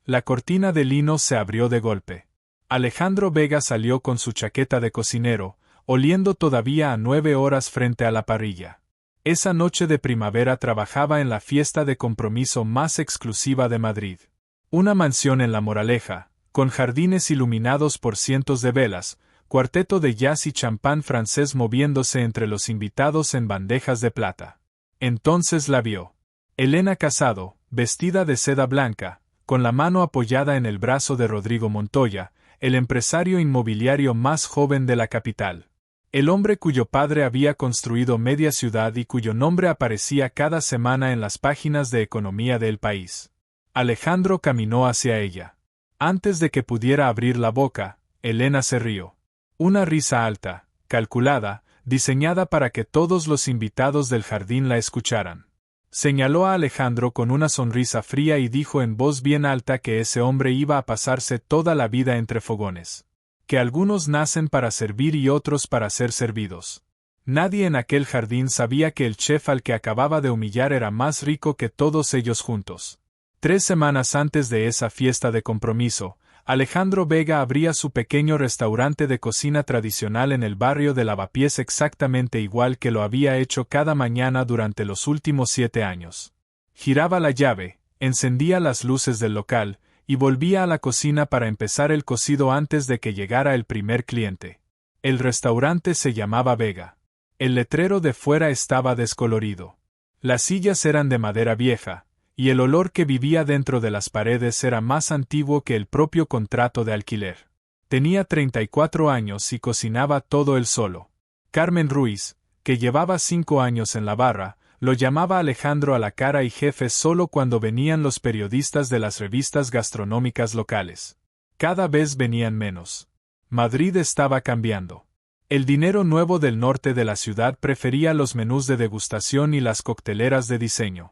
La cortina de lino se abrió de golpe. Alejandro Vega salió con su chaqueta de cocinero, oliendo todavía a 9 horas frente a la parrilla. Esa noche de primavera trabajaba en la fiesta de compromiso más exclusiva de Madrid. Una mansión en La Moraleja, con jardines iluminados por cientos de velas, cuarteto de jazz y champán francés moviéndose entre los invitados en bandejas de plata. Entonces la vio. Elena Casado, vestida de seda blanca, con la mano apoyada en el brazo de Rodrigo Montoya, el empresario inmobiliario más joven de la capital. El hombre cuyo padre había construido media ciudad y cuyo nombre aparecía cada semana en las páginas de economía del país. Alejandro caminó hacia ella. Antes de que pudiera abrir la boca, Elena se rió. Una risa alta, calculada, diseñada para que todos los invitados del jardín la escucharan. Señaló a Alejandro con una sonrisa fría y dijo en voz bien alta que ese hombre iba a pasarse toda la vida entre fogones. Que algunos nacen para servir y otros para ser servidos. Nadie en aquel jardín sabía que el chef al que acababa de humillar era más rico que todos ellos juntos. 3 semanas antes de esa fiesta de compromiso, Alejandro Vega abría su pequeño restaurante de cocina tradicional en el barrio de Lavapiés exactamente igual que lo había hecho cada mañana durante los últimos 7 años. Giraba la llave, encendía las luces del local, y volvía a la cocina para empezar el cocido antes de que llegara el primer cliente. El restaurante se llamaba Vega. El letrero de fuera estaba descolorido. Las sillas eran de madera vieja, y el olor que vivía dentro de las paredes era más antiguo que el propio contrato de alquiler. Tenía 34 años y cocinaba todo él solo. Carmen Ruiz, que llevaba 5 años en la barra, lo llamaba Alejandro a la cara y jefe solo cuando venían los periodistas de las revistas gastronómicas locales. Cada vez venían menos. Madrid estaba cambiando. El dinero nuevo del norte de la ciudad prefería los menús de degustación y las cocteleras de diseño.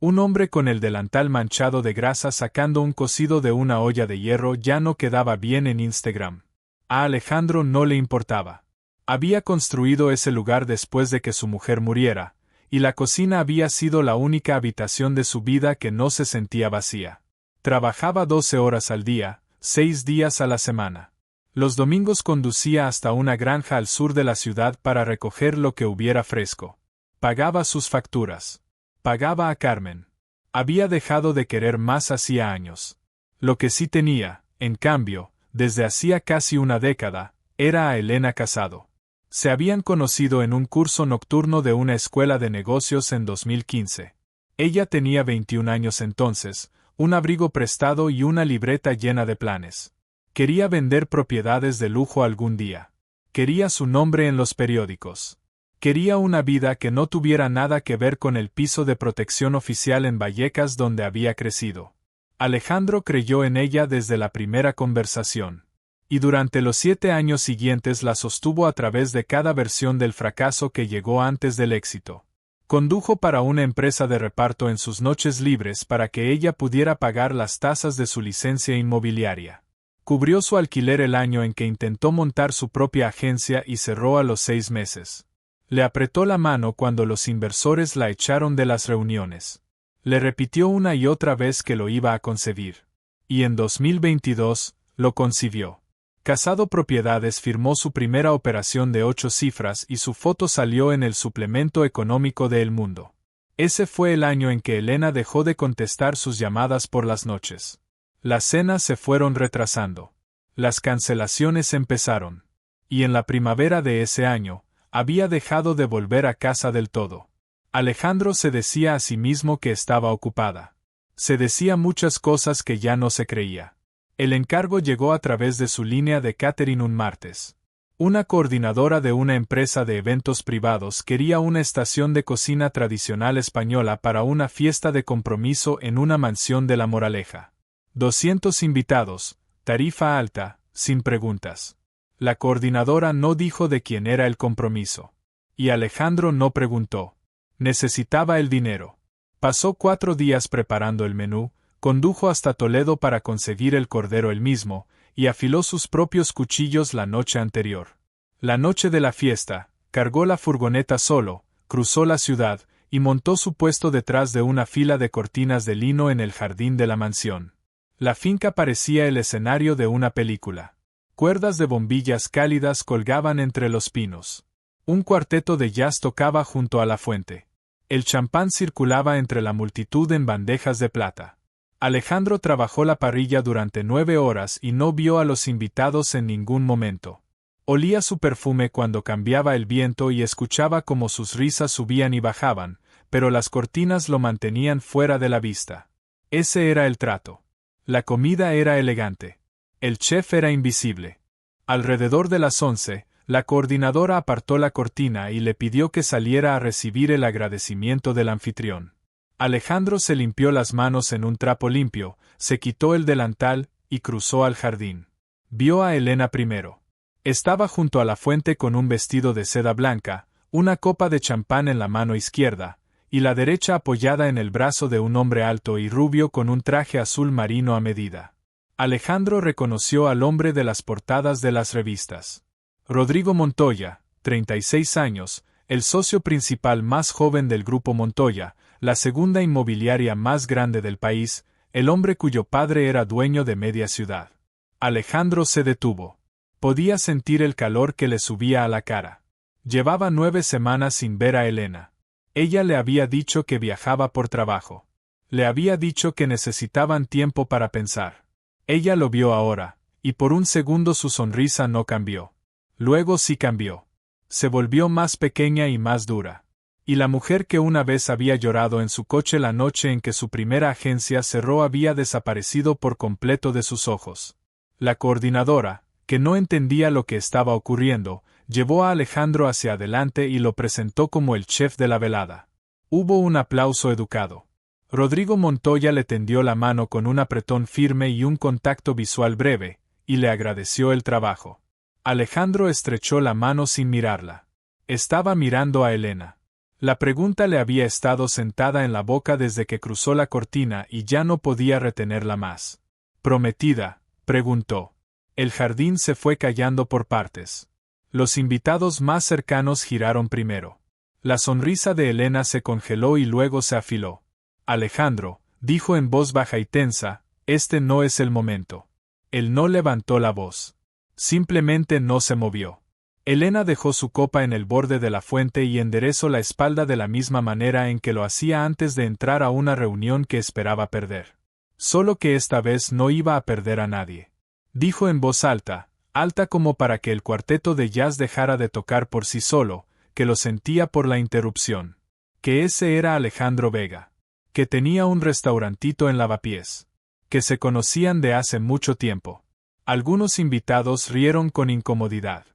Un hombre con el delantal manchado de grasa sacando un cocido de una olla de hierro ya no quedaba bien en Instagram. A Alejandro no le importaba. Había construido ese lugar después de que su mujer muriera, y la cocina había sido la única habitación de su vida que no se sentía vacía. Trabajaba 12 horas al día, 6 días a la semana. Los domingos conducía hasta una granja al sur de la ciudad para recoger lo que hubiera fresco. Pagaba sus facturas. Pagaba a Carmen. Había dejado de querer más hacía años. Lo que sí tenía, en cambio, desde hacía casi una década, era a Elena Casado. Se habían conocido en un curso nocturno de una escuela de negocios en 2015. Ella tenía 21 años entonces, un abrigo prestado y una libreta llena de planes. Quería vender propiedades de lujo algún día. Quería su nombre en los periódicos. Quería una vida que no tuviera nada que ver con el piso de protección oficial en Vallecas donde había crecido. Alejandro creyó en ella desde la primera conversación. Y durante los 7 años siguientes la sostuvo a través de cada versión del fracaso que llegó antes del éxito. Condujo para una empresa de reparto en sus noches libres para que ella pudiera pagar las tasas de su licencia inmobiliaria. Cubrió su alquiler el año en que intentó montar su propia agencia y cerró a los 6 meses. Le apretó la mano cuando los inversores la echaron de las reuniones. Le repitió una y otra vez que lo iba a concebir. Y en 2022, lo concibió. Casado Propiedades firmó su primera operación de 8 cifras y su foto salió en el suplemento económico de El Mundo. Ese fue el año en que Elena dejó de contestar sus llamadas por las noches. Las cenas se fueron retrasando. Las cancelaciones empezaron. Y en la primavera de ese año, había dejado de volver a casa del todo. Alejandro se decía a sí mismo que estaba ocupada. Se decía muchas cosas que ya no se creía. El encargo llegó a través de su línea de catering un martes. Una coordinadora de una empresa de eventos privados quería una estación de cocina tradicional española para una fiesta de compromiso en una mansión de La Moraleja. 200 invitados, tarifa alta, sin preguntas. La coordinadora no dijo de quién era el compromiso. Y Alejandro no preguntó. Necesitaba el dinero. Pasó 4 días preparando el menú, condujo hasta Toledo para conseguir el cordero él mismo, y afiló sus propios cuchillos la noche anterior. La noche de la fiesta, cargó la furgoneta solo, cruzó la ciudad, y montó su puesto detrás de una fila de cortinas de lino en el jardín de la mansión. La finca parecía el escenario de una película. Cuerdas de bombillas cálidas colgaban entre los pinos. Un cuarteto de jazz tocaba junto a la fuente. El champán circulaba entre la multitud en bandejas de plata. Alejandro trabajó la parrilla durante 9 horas y no vio a los invitados en ningún momento. Olía su perfume cuando cambiaba el viento y escuchaba cómo sus risas subían y bajaban, pero las cortinas lo mantenían fuera de la vista. Ese era el trato. La comida era elegante. El chef era invisible. Alrededor de las 11, la coordinadora apartó la cortina y le pidió que saliera a recibir el agradecimiento del anfitrión. Alejandro se limpió las manos en un trapo limpio, se quitó el delantal y cruzó al jardín. Vio a Elena primero. Estaba junto a la fuente con un vestido de seda blanca, una copa de champán en la mano izquierda, y la derecha apoyada en el brazo de un hombre alto y rubio con un traje azul marino a medida. Alejandro reconoció al hombre de las portadas de las revistas. Rodrigo Montoya, 36 años, el socio principal más joven del Grupo Montoya, la segunda inmobiliaria más grande del país, el hombre cuyo padre era dueño de media ciudad. Alejandro se detuvo. Podía sentir el calor que le subía a la cara. Llevaba 9 semanas sin ver a Elena. Ella le había dicho que viajaba por trabajo. Le había dicho que necesitaban tiempo para pensar. Ella lo vio ahora, y por un segundo su sonrisa no cambió. Luego sí cambió. Se volvió más pequeña y más dura. Y la mujer que una vez había llorado en su coche la noche en que su primera agencia cerró había desaparecido por completo de sus ojos. La coordinadora, que no entendía lo que estaba ocurriendo, llevó a Alejandro hacia adelante y lo presentó como el chef de la velada. Hubo un aplauso educado. Rodrigo Montoya le tendió la mano con un apretón firme y un contacto visual breve, y le agradeció el trabajo. Alejandro estrechó la mano sin mirarla. Estaba mirando a Elena. La pregunta le había estado sentada en la boca desde que cruzó la cortina y ya no podía retenerla más. «¿Prometida?», preguntó. El jardín se fue callando por partes. Los invitados más cercanos giraron primero. La sonrisa de Elena se congeló y luego se afiló. «Alejandro», dijo en voz baja y tensa, «este no es el momento». Él no levantó la voz. Simplemente no se movió. Elena dejó su copa en el borde de la fuente y enderezó la espalda de la misma manera en que lo hacía antes de entrar a una reunión que esperaba perder. Solo que esta vez no iba a perder a nadie. Dijo en voz alta, alta como para que el cuarteto de jazz dejara de tocar por sí solo, que lo sentía por la interrupción. Que ese era Alejandro Vega. Que tenía un restaurantito en Lavapiés. Que se conocían de hace mucho tiempo. Algunos invitados rieron con incomodidad.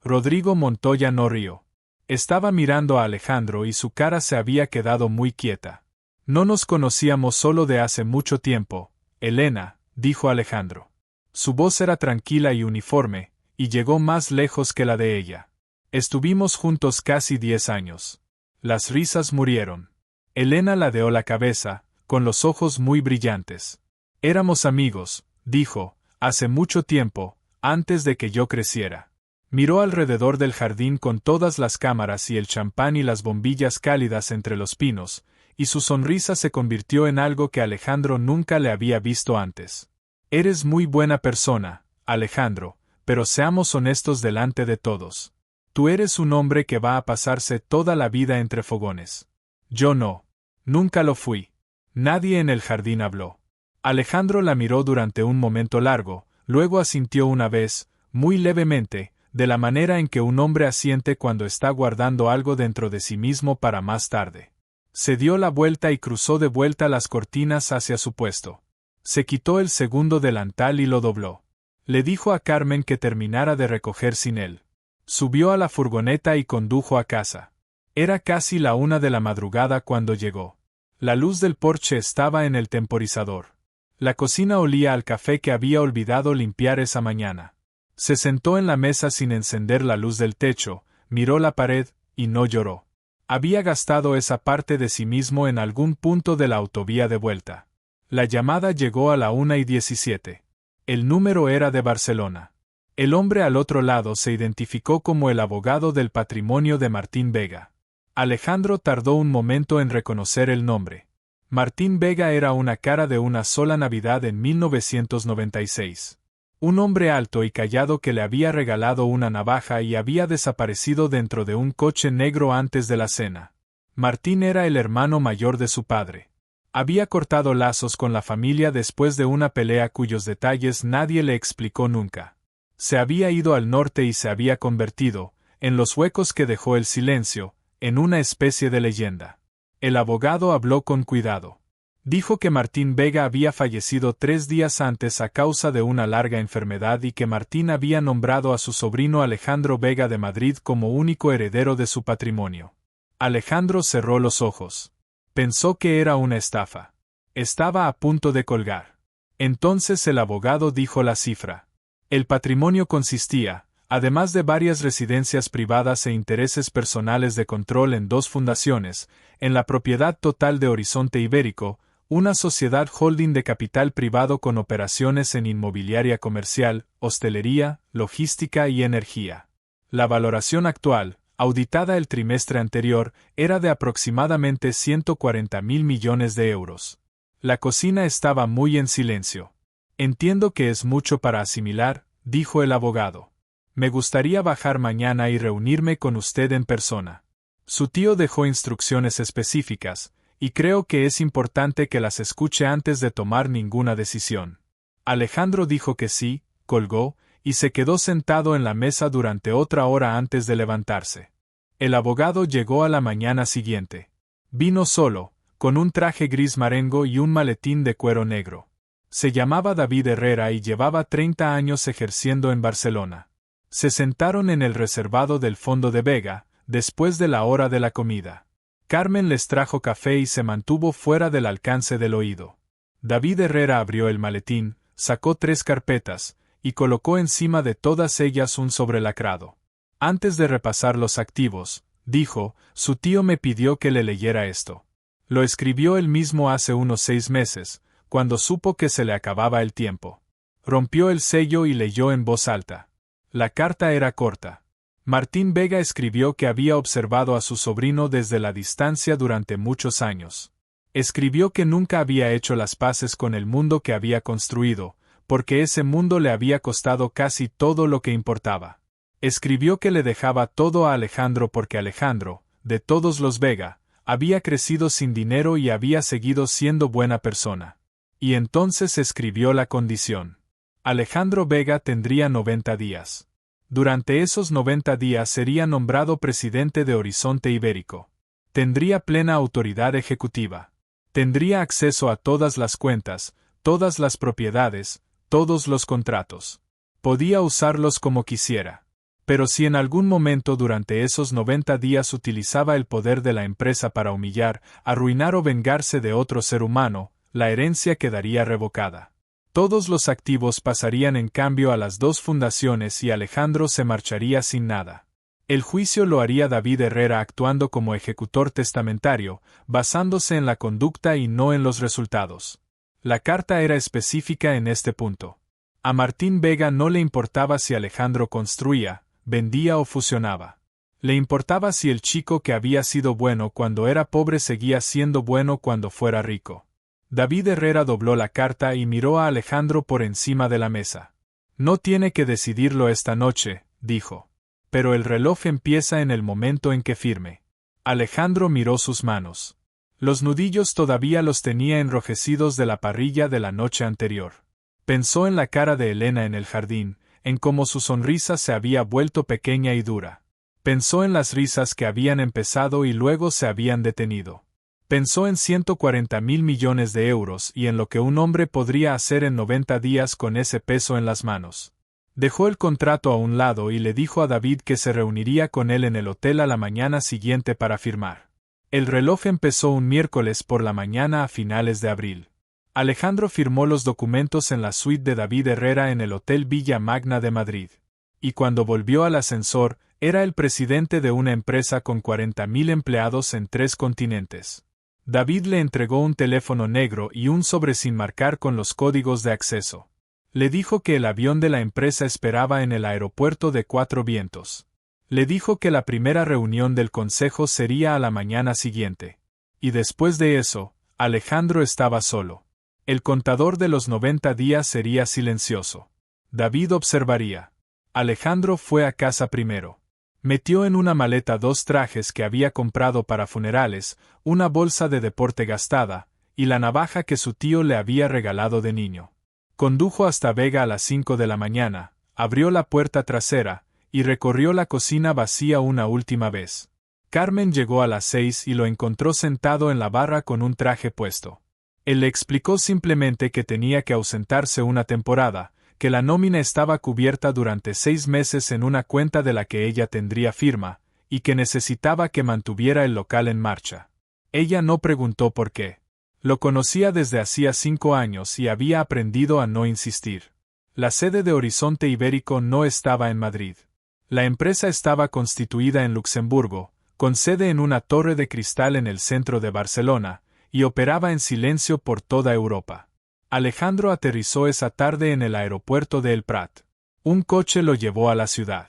Rodrigo Montoya no rió. Estaba mirando a Alejandro y su cara se había quedado muy quieta. No nos conocíamos solo de hace mucho tiempo, Elena, dijo Alejandro. Su voz era tranquila y uniforme, y llegó más lejos que la de ella. Estuvimos juntos casi 10 años. Las risas murieron. Elena ladeó la cabeza, con los ojos muy brillantes. Éramos amigos, dijo, hace mucho tiempo, antes de que yo creciera. Miró alrededor del jardín con todas las cámaras y el champán y las bombillas cálidas entre los pinos, y su sonrisa se convirtió en algo que Alejandro nunca le había visto antes. Eres muy buena persona, Alejandro, pero seamos honestos delante de todos. Tú eres un hombre que va a pasarse toda la vida entre fogones. Yo no. Nunca lo fui. Nadie en el jardín habló. Alejandro la miró durante un momento largo, luego asintió una vez, muy levemente, de la manera en que un hombre asiente cuando está guardando algo dentro de sí mismo para más tarde. Se dio la vuelta y cruzó de vuelta las cortinas hacia su puesto. Se quitó el segundo delantal y lo dobló. Le dijo a Carmen que terminara de recoger sin él. Subió a la furgoneta y condujo a casa. Era casi la 1 de la madrugada cuando llegó. La luz del porche estaba en el temporizador. La cocina olía al café que había olvidado limpiar esa mañana. Se sentó en la mesa sin encender la luz del techo, miró la pared, y no lloró. Había gastado esa parte de sí mismo en algún punto de la autovía de vuelta. La llamada llegó a la 1:17. El número era de Barcelona. El hombre al otro lado se identificó como el abogado del patrimonio de Martín Vega. Alejandro tardó un momento en reconocer el nombre. Martín Vega era una cara de una sola Navidad en 1996. Un hombre alto y callado que le había regalado una navaja y había desaparecido dentro de un coche negro antes de la cena. Martín era el hermano mayor de su padre. Había cortado lazos con la familia después de una pelea cuyos detalles nadie le explicó nunca. Se había ido al norte y se había convertido, en los huecos que dejó el silencio, en una especie de leyenda. El abogado habló con cuidado. Dijo que Martín Vega había fallecido 3 días antes a causa de una larga enfermedad y que Martín había nombrado a su sobrino Alejandro Vega de Madrid como único heredero de su patrimonio. Alejandro cerró los ojos. Pensó que era una estafa. Estaba a punto de colgar. Entonces el abogado dijo la cifra. El patrimonio consistía, además de varias residencias privadas e intereses personales de control en 2 fundaciones, en la propiedad total de Horizonte Ibérico, una sociedad holding de capital privado con operaciones en inmobiliaria comercial, hostelería, logística y energía. La valoración actual, auditada el trimestre anterior, era de aproximadamente 140.000 millones de euros. La cocina estaba muy en silencio. Entiendo que es mucho para asimilar, dijo el abogado. Me gustaría bajar mañana y reunirme con usted en persona. Su tío dejó instrucciones específicas, y creo que es importante que las escuche antes de tomar ninguna decisión. Alejandro dijo que sí, colgó, y se quedó sentado en la mesa durante otra hora antes de levantarse. El abogado llegó a la mañana siguiente. Vino solo, con un traje gris marengo y un maletín de cuero negro. Se llamaba David Herrera y llevaba 30 años ejerciendo en Barcelona. Se sentaron en el reservado del fondo de Vega, después de la hora de la comida. Carmen les trajo café y se mantuvo fuera del alcance del oído. David Herrera abrió el maletín, sacó 3 carpetas, y colocó encima de todas ellas un sobrelacrado. Antes de repasar los activos, dijo, su tío me pidió que le leyera esto. Lo escribió él mismo hace unos 6 meses, cuando supo que se le acababa el tiempo. Rompió el sello y leyó en voz alta. La carta era corta. Martín Vega escribió que había observado a su sobrino desde la distancia durante muchos años. Escribió que nunca había hecho las paces con el mundo que había construido, porque ese mundo le había costado casi todo lo que importaba. Escribió que le dejaba todo a Alejandro porque Alejandro, de todos los Vega, había crecido sin dinero y había seguido siendo buena persona. Y entonces escribió la condición. Alejandro Vega tendría 90 días. Durante esos 90 días sería nombrado presidente de Horizonte Ibérico. Tendría plena autoridad ejecutiva. Tendría acceso a todas las cuentas, todas las propiedades, todos los contratos. Podía usarlos como quisiera. Pero si en algún momento durante esos 90 días utilizaba el poder de la empresa para humillar, arruinar o vengarse de otro ser humano, la herencia quedaría revocada. Todos los activos pasarían en cambio a las 2 fundaciones y Alejandro se marcharía sin nada. El juicio lo haría David Herrera actuando como ejecutor testamentario, basándose en la conducta y no en los resultados. La carta era específica en este punto. A Martín Vega no le importaba si Alejandro construía, vendía o fusionaba. Le importaba si el chico que había sido bueno cuando era pobre seguía siendo bueno cuando fuera rico. David Herrera dobló la carta y miró a Alejandro por encima de la mesa. No tiene que decidirlo esta noche, dijo. Pero el reloj empieza en el momento en que firme. Alejandro miró sus manos. Los nudillos todavía los tenía enrojecidos de la parrilla de la noche anterior. Pensó en la cara de Elena en el jardín, en cómo su sonrisa se había vuelto pequeña y dura. Pensó en las risas que habían empezado y luego se habían detenido. Pensó en 140.000 millones de euros y en lo que un hombre podría hacer en 90 días con ese peso en las manos. Dejó el contrato a un lado y le dijo a David que se reuniría con él en el hotel a la mañana siguiente para firmar. El reloj empezó un miércoles por la mañana a finales de abril. Alejandro firmó los documentos en la suite de David Herrera en el Hotel Villa Magna de Madrid. Y cuando volvió al ascensor, era el presidente de una empresa con 40.000 empleados en 3 continentes. David le entregó un teléfono negro y un sobre sin marcar con los códigos de acceso. Le dijo que el avión de la empresa esperaba en el aeropuerto de Cuatro Vientos. Le dijo que la primera reunión del consejo sería a la mañana siguiente. Y después de eso, Alejandro estaba solo. El contador de los 90 días sería silencioso. David observaría. Alejandro fue a casa primero. Metió en una maleta 2 trajes que había comprado para funerales, una bolsa de deporte gastada, y la navaja que su tío le había regalado de niño. Condujo hasta Vega a las 5 de la mañana, abrió la puerta trasera, y recorrió la cocina vacía una última vez. Carmen llegó a las 6 y lo encontró sentado en la barra con un traje puesto. Él le explicó simplemente que tenía que ausentarse una temporada, que la nómina estaba cubierta durante 6 meses en una cuenta de la que ella tendría firma, y que necesitaba que mantuviera el local en marcha. Ella no preguntó por qué. Lo conocía desde hacía 5 años y había aprendido a no insistir. La sede de Horizonte Ibérico no estaba en Madrid. La empresa estaba constituida en Luxemburgo, con sede en una torre de cristal en el centro de Barcelona, y operaba en silencio por toda Europa. Alejandro aterrizó esa tarde en el aeropuerto de El Prat. Un coche lo llevó a la ciudad.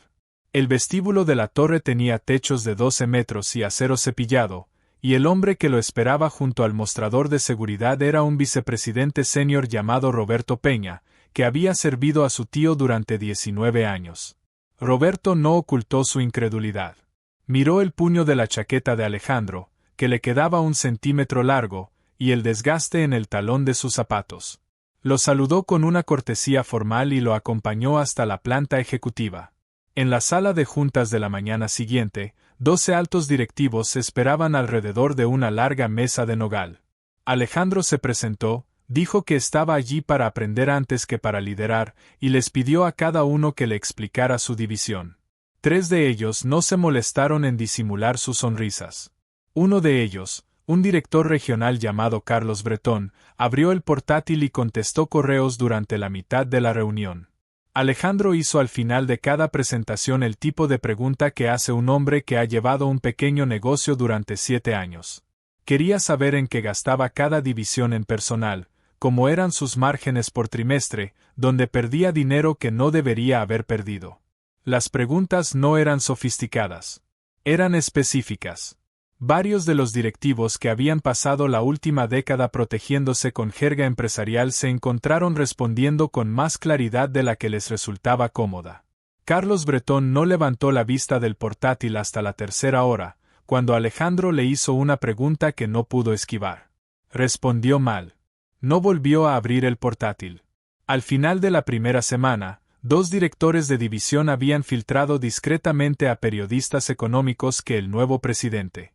El vestíbulo de la torre tenía techos de 12 metros y acero cepillado, y el hombre que lo esperaba junto al mostrador de seguridad era un vicepresidente senior llamado Roberto Peña, que había servido a su tío durante 19 años. Roberto no ocultó su incredulidad. Miró el puño de la chaqueta de Alejandro, que le quedaba 1 centímetro largo, y el desgaste en el talón de sus zapatos. Lo saludó con una cortesía formal y lo acompañó hasta la planta ejecutiva. En la sala de juntas de la mañana siguiente, 12 altos directivos esperaban alrededor de una larga mesa de nogal. Alejandro se presentó, dijo que estaba allí para aprender antes que para liderar, y les pidió a cada uno que le explicara su división. 3 de ellos no se molestaron en disimular sus sonrisas. Uno de ellos, un director regional llamado Carlos Bretón, abrió el portátil y contestó correos durante la mitad de la reunión. Alejandro hizo al final de cada presentación el tipo de pregunta que hace un hombre que ha llevado un pequeño negocio durante 7 años. Quería saber en qué gastaba cada división en personal, cómo eran sus márgenes por trimestre, donde perdía dinero que no debería haber perdido. Las preguntas no eran sofisticadas. Eran específicas. Varios de los directivos que habían pasado la última década protegiéndose con jerga empresarial se encontraron respondiendo con más claridad de la que les resultaba cómoda. Carlos Bretón no levantó la vista del portátil hasta la 3ª hora, cuando Alejandro le hizo una pregunta que no pudo esquivar. Respondió mal. No volvió a abrir el portátil. Al final de la primera semana, 2 directores de división habían filtrado discretamente a periodistas económicos que el nuevo presidente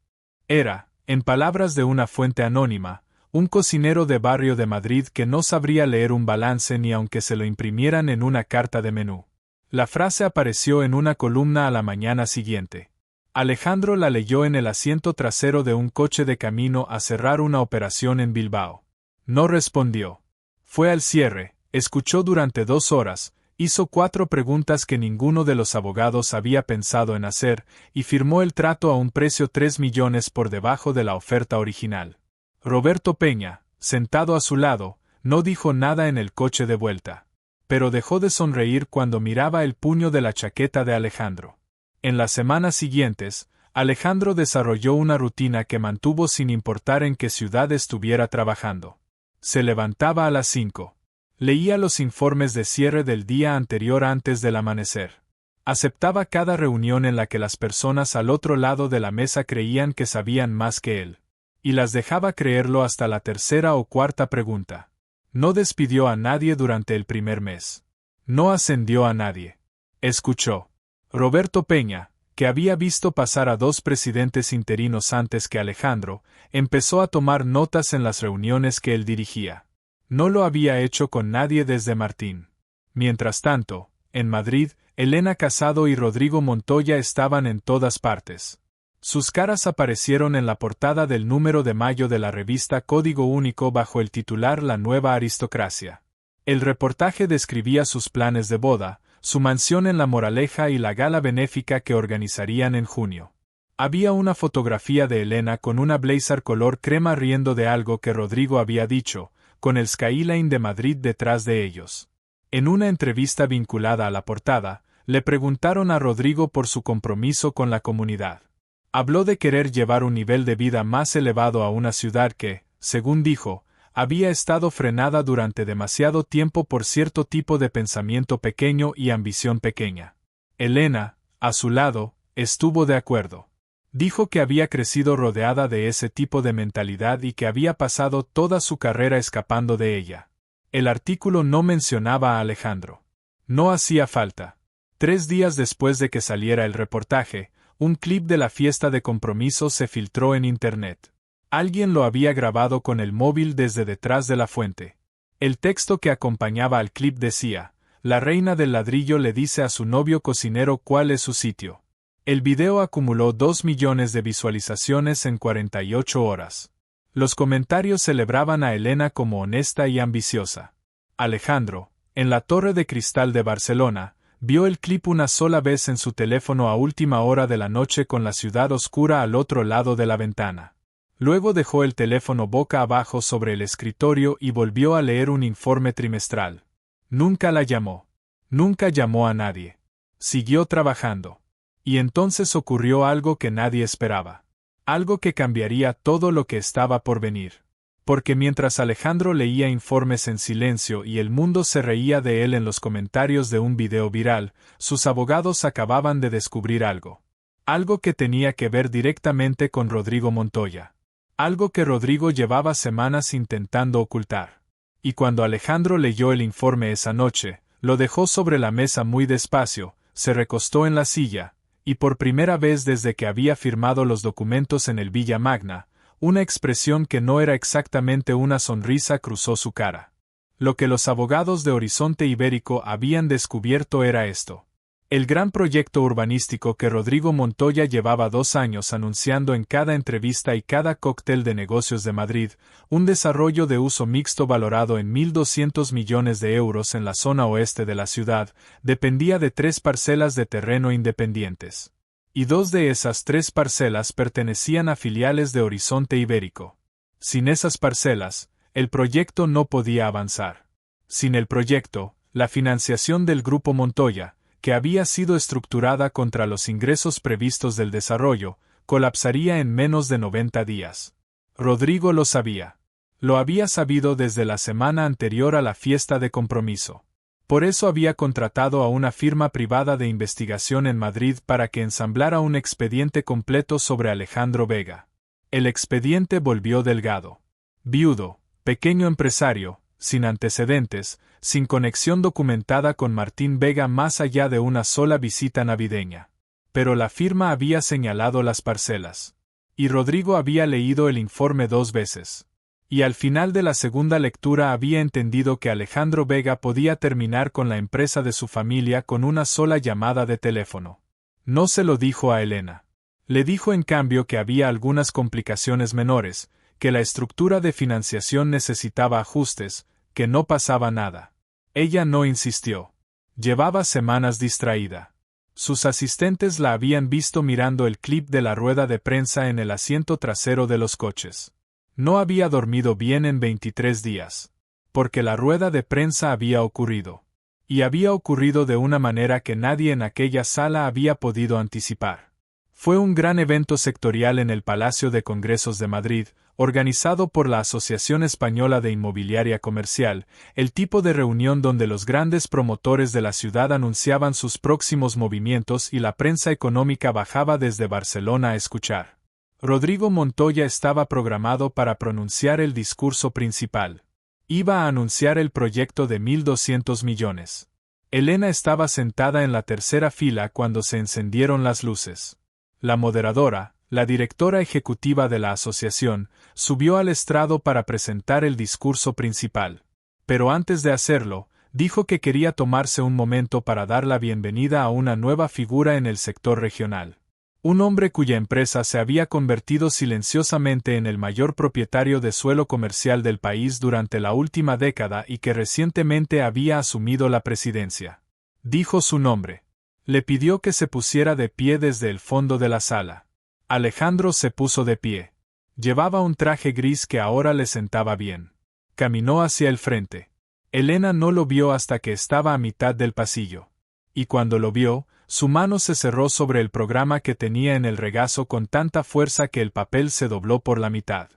era, en palabras de una fuente anónima, un cocinero de barrio de Madrid que no sabría leer un balance ni aunque se lo imprimieran en una carta de menú. La frase apareció en una columna a la mañana siguiente. Alejandro la leyó en el asiento trasero de un coche de camino a cerrar una operación en Bilbao. No respondió. Fue al cierre, escuchó durante 2 horas, hizo 4 preguntas que ninguno de los abogados había pensado en hacer, y firmó el trato a un precio 3 millones por debajo de la oferta original. Roberto Peña, sentado a su lado, no dijo nada en el coche de vuelta. Pero dejó de sonreír cuando miraba el puño de la chaqueta de Alejandro. En las semanas siguientes, Alejandro desarrolló una rutina que mantuvo sin importar en qué ciudad estuviera trabajando. Se levantaba a las 5. Leía los informes de cierre del día anterior antes del amanecer. Aceptaba cada reunión en la que las personas al otro lado de la mesa creían que sabían más que él. Y las dejaba creerlo hasta la 3ª o 4ª pregunta. No despidió a nadie durante el primer mes. No ascendió a nadie. Escuchó. Roberto Peña, que había visto pasar a 2 presidentes interinos antes que Alejandro, empezó a tomar notas en las reuniones que él dirigía. No lo había hecho con nadie desde Martín. Mientras tanto, en Madrid, Elena Casado y Rodrigo Montoya estaban en todas partes. Sus caras aparecieron en la portada del número de mayo de la revista Código Único bajo el titular La Nueva Aristocracia. El reportaje describía sus planes de boda, su mansión en La Moraleja y la gala benéfica que organizarían en junio. Había una fotografía de Elena con una blazer color crema riendo de algo que Rodrigo había dicho, con el Skyline de Madrid detrás de ellos. En una entrevista vinculada a la portada, le preguntaron a Rodrigo por su compromiso con la comunidad. Habló de querer llevar un nivel de vida más elevado a una ciudad que, según dijo, había estado frenada durante demasiado tiempo por cierto tipo de pensamiento pequeño y ambición pequeña. Elena, a su lado, estuvo de acuerdo. Dijo que había crecido rodeada de ese tipo de mentalidad y que había pasado toda su carrera escapando de ella. El artículo no mencionaba a Alejandro. No hacía falta. 3 días después de que saliera el reportaje, un clip de la fiesta de compromiso se filtró en Internet. Alguien lo había grabado con el móvil desde detrás de la fuente. El texto que acompañaba al clip decía: "La reina del ladrillo le dice a su novio cocinero cuál es su sitio". El video acumuló 2 millones de visualizaciones en 48 horas. Los comentarios celebraban a Elena como honesta y ambiciosa. Alejandro, en la Torre de Cristal de Barcelona, vio el clip una sola vez en su teléfono a última hora de la noche con la ciudad oscura al otro lado de la ventana. Luego dejó el teléfono boca abajo sobre el escritorio y volvió a leer un informe trimestral. Nunca la llamó. Nunca llamó a nadie. Siguió trabajando. Y entonces ocurrió algo que nadie esperaba. Algo que cambiaría todo lo que estaba por venir. Porque mientras Alejandro leía informes en silencio y el mundo se reía de él en los comentarios de un video viral, sus abogados acababan de descubrir algo. Algo que tenía que ver directamente con Rodrigo Montoya. Algo que Rodrigo llevaba semanas intentando ocultar. Y cuando Alejandro leyó el informe esa noche, lo dejó sobre la mesa muy despacio, se recostó en la silla, y por primera vez desde que había firmado los documentos en el Villa Magna, una expresión que no era exactamente una sonrisa cruzó su cara. Lo que los abogados de Horizonte Ibérico habían descubierto era esto. El gran proyecto urbanístico que Rodrigo Montoya llevaba 2 años anunciando en cada entrevista y cada cóctel de negocios de Madrid, un desarrollo de uso mixto valorado en 1.200 millones de euros en la zona oeste de la ciudad, dependía de 3 parcelas de terreno independientes. Y 2 de esas 3 parcelas pertenecían a filiales de Horizonte Ibérico. Sin esas parcelas, el proyecto no podía avanzar. Sin el proyecto, la financiación del Grupo Montoya, que había sido estructurada contra los ingresos previstos del desarrollo, colapsaría en menos de 90 días. Rodrigo lo sabía. Lo había sabido desde la semana anterior a la fiesta de compromiso. Por eso había contratado a una firma privada de investigación en Madrid para que ensamblara un expediente completo sobre Alejandro Vega. El expediente volvió delgado. Viudo, pequeño empresario, sin antecedentes, sin conexión documentada con Martín Vega más allá de una sola visita navideña. Pero la firma había señalado las parcelas. Y Rodrigo había leído el informe 2 veces. Y al final de la segunda lectura había entendido que Alejandro Vega podía terminar con la empresa de su familia con una sola llamada de teléfono. No se lo dijo a Elena. Le dijo en cambio que había algunas complicaciones menores, que la estructura de financiación necesitaba ajustes, que no pasaba nada. Ella no insistió. Llevaba semanas distraída. Sus asistentes la habían visto mirando el clip de la rueda de prensa en el asiento trasero de los coches. No había dormido bien en 23 días. Porque la rueda de prensa había ocurrido. Y había ocurrido de una manera que nadie en aquella sala había podido anticipar. Fue un gran evento sectorial en el Palacio de Congresos de Madrid, organizado por la Asociación Española de Inmobiliaria Comercial, el tipo de reunión donde los grandes promotores de la ciudad anunciaban sus próximos movimientos y la prensa económica bajaba desde Barcelona a escuchar. Rodrigo Montoya estaba programado para pronunciar el discurso principal. Iba a anunciar el proyecto de 1.200 millones. Elena estaba sentada en la tercera fila cuando se encendieron las luces. La moderadora, la directora ejecutiva de la asociación, subió al estrado para presentar el discurso principal. Pero antes de hacerlo, dijo que quería tomarse un momento para dar la bienvenida a una nueva figura en el sector regional. Un hombre cuya empresa se había convertido silenciosamente en el mayor propietario de suelo comercial del país durante la última década y que recientemente había asumido la presidencia. Dijo su nombre. Le pidió que se pusiera de pie desde el fondo de la sala. Alejandro se puso de pie. Llevaba un traje gris que ahora le sentaba bien. Caminó hacia el frente. Elena no lo vio hasta que estaba a mitad del pasillo. Y cuando lo vio, su mano se cerró sobre el programa que tenía en el regazo con tanta fuerza que el papel se dobló por la mitad.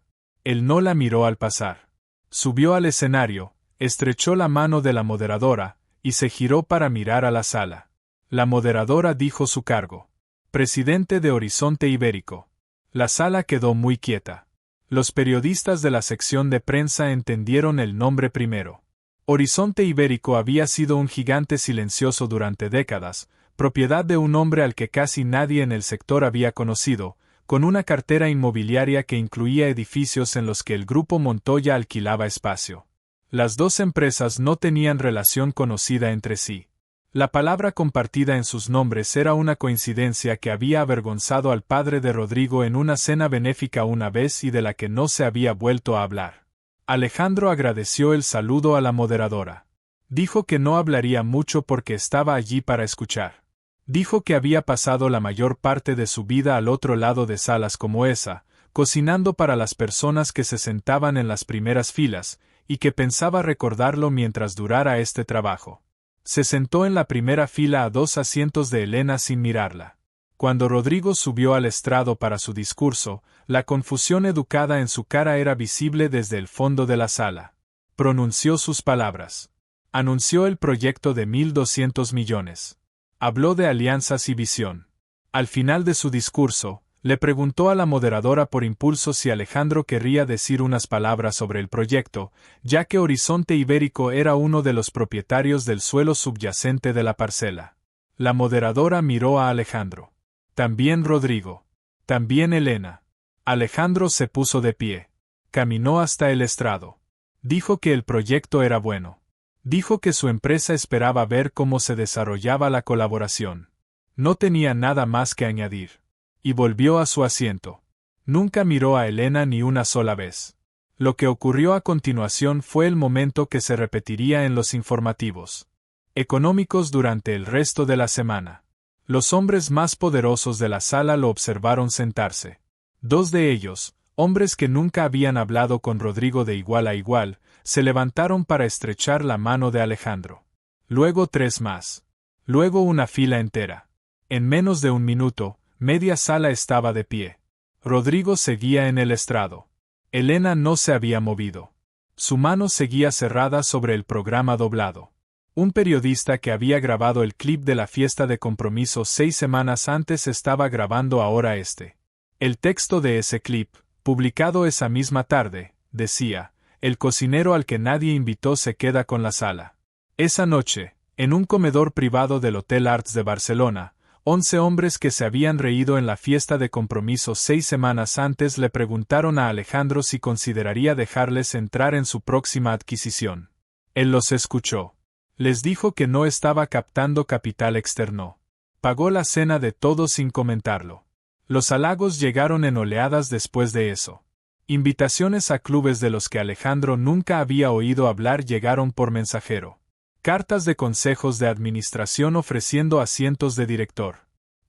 Él no la miró al pasar. Subió al escenario, estrechó la mano de la moderadora, y se giró para mirar a la sala. La moderadora dijo su cargo. Presidente de Horizonte Ibérico. La sala quedó muy quieta. Los periodistas de la sección de prensa entendieron el nombre primero. Horizonte Ibérico había sido un gigante silencioso durante décadas, propiedad de un hombre al que casi nadie en el sector había conocido, con una cartera inmobiliaria que incluía edificios en los que el grupo Montoya alquilaba espacio. Las dos empresas no tenían relación conocida entre sí. La palabra compartida en sus nombres era una coincidencia que había avergonzado al padre de Rodrigo en una cena benéfica una vez y de la que no se había vuelto a hablar. Alejandro agradeció el saludo a la moderadora. Dijo que no hablaría mucho porque estaba allí para escuchar. Dijo que había pasado la mayor parte de su vida al otro lado de salas como esa, cocinando para las personas que se sentaban en las primeras filas, y que pensaba recordarlo mientras durara este trabajo. Se sentó en la primera fila a 2 asientos de Elena sin mirarla. Cuando Rodrigo subió al estrado para su discurso, la confusión educada en su cara era visible desde el fondo de la sala. Pronunció sus palabras. Anunció el proyecto de 1.200 millones. Habló de alianzas y visión. Al final de su discurso, le preguntó a la moderadora por impulso si Alejandro querría decir unas palabras sobre el proyecto, ya que Horizonte Ibérico era uno de los propietarios del suelo subyacente de la parcela. La moderadora miró a Alejandro. También Rodrigo. También Elena. Alejandro se puso de pie. Caminó hasta el estrado. Dijo que el proyecto era bueno. Dijo que su empresa esperaba ver cómo se desarrollaba la colaboración. No tenía nada más que añadir. Y volvió a su asiento. Nunca miró a Elena ni una sola vez. Lo que ocurrió a continuación fue el momento que se repetiría en los informativos económicos durante el resto de la semana. Los hombres más poderosos de la sala lo observaron sentarse. Dos de ellos, hombres que nunca habían hablado con Rodrigo de igual a igual, se levantaron para estrechar la mano de Alejandro. Luego 3 más. Luego una fila entera. En menos de un minuto, media sala estaba de pie. Rodrigo seguía en el estrado. Elena no se había movido. Su mano seguía cerrada sobre el programa doblado. Un periodista que había grabado el clip de la fiesta de compromiso 6 semanas antes estaba grabando ahora este. El texto de ese clip, publicado esa misma tarde, decía: "El cocinero al que nadie invitó se queda con la sala". Esa noche, en un comedor privado del Hotel Arts de Barcelona, 11 hombres que se habían reído en la fiesta de compromiso 6 semanas antes le preguntaron a Alejandro si consideraría dejarles entrar en su próxima adquisición. Él los escuchó. Les dijo que no estaba captando capital externo. Pagó la cena de todos sin comentarlo. Los halagos llegaron en oleadas después de eso. Invitaciones a clubes de los que Alejandro nunca había oído hablar llegaron por mensajero. Cartas de consejos de administración ofreciendo asientos de director.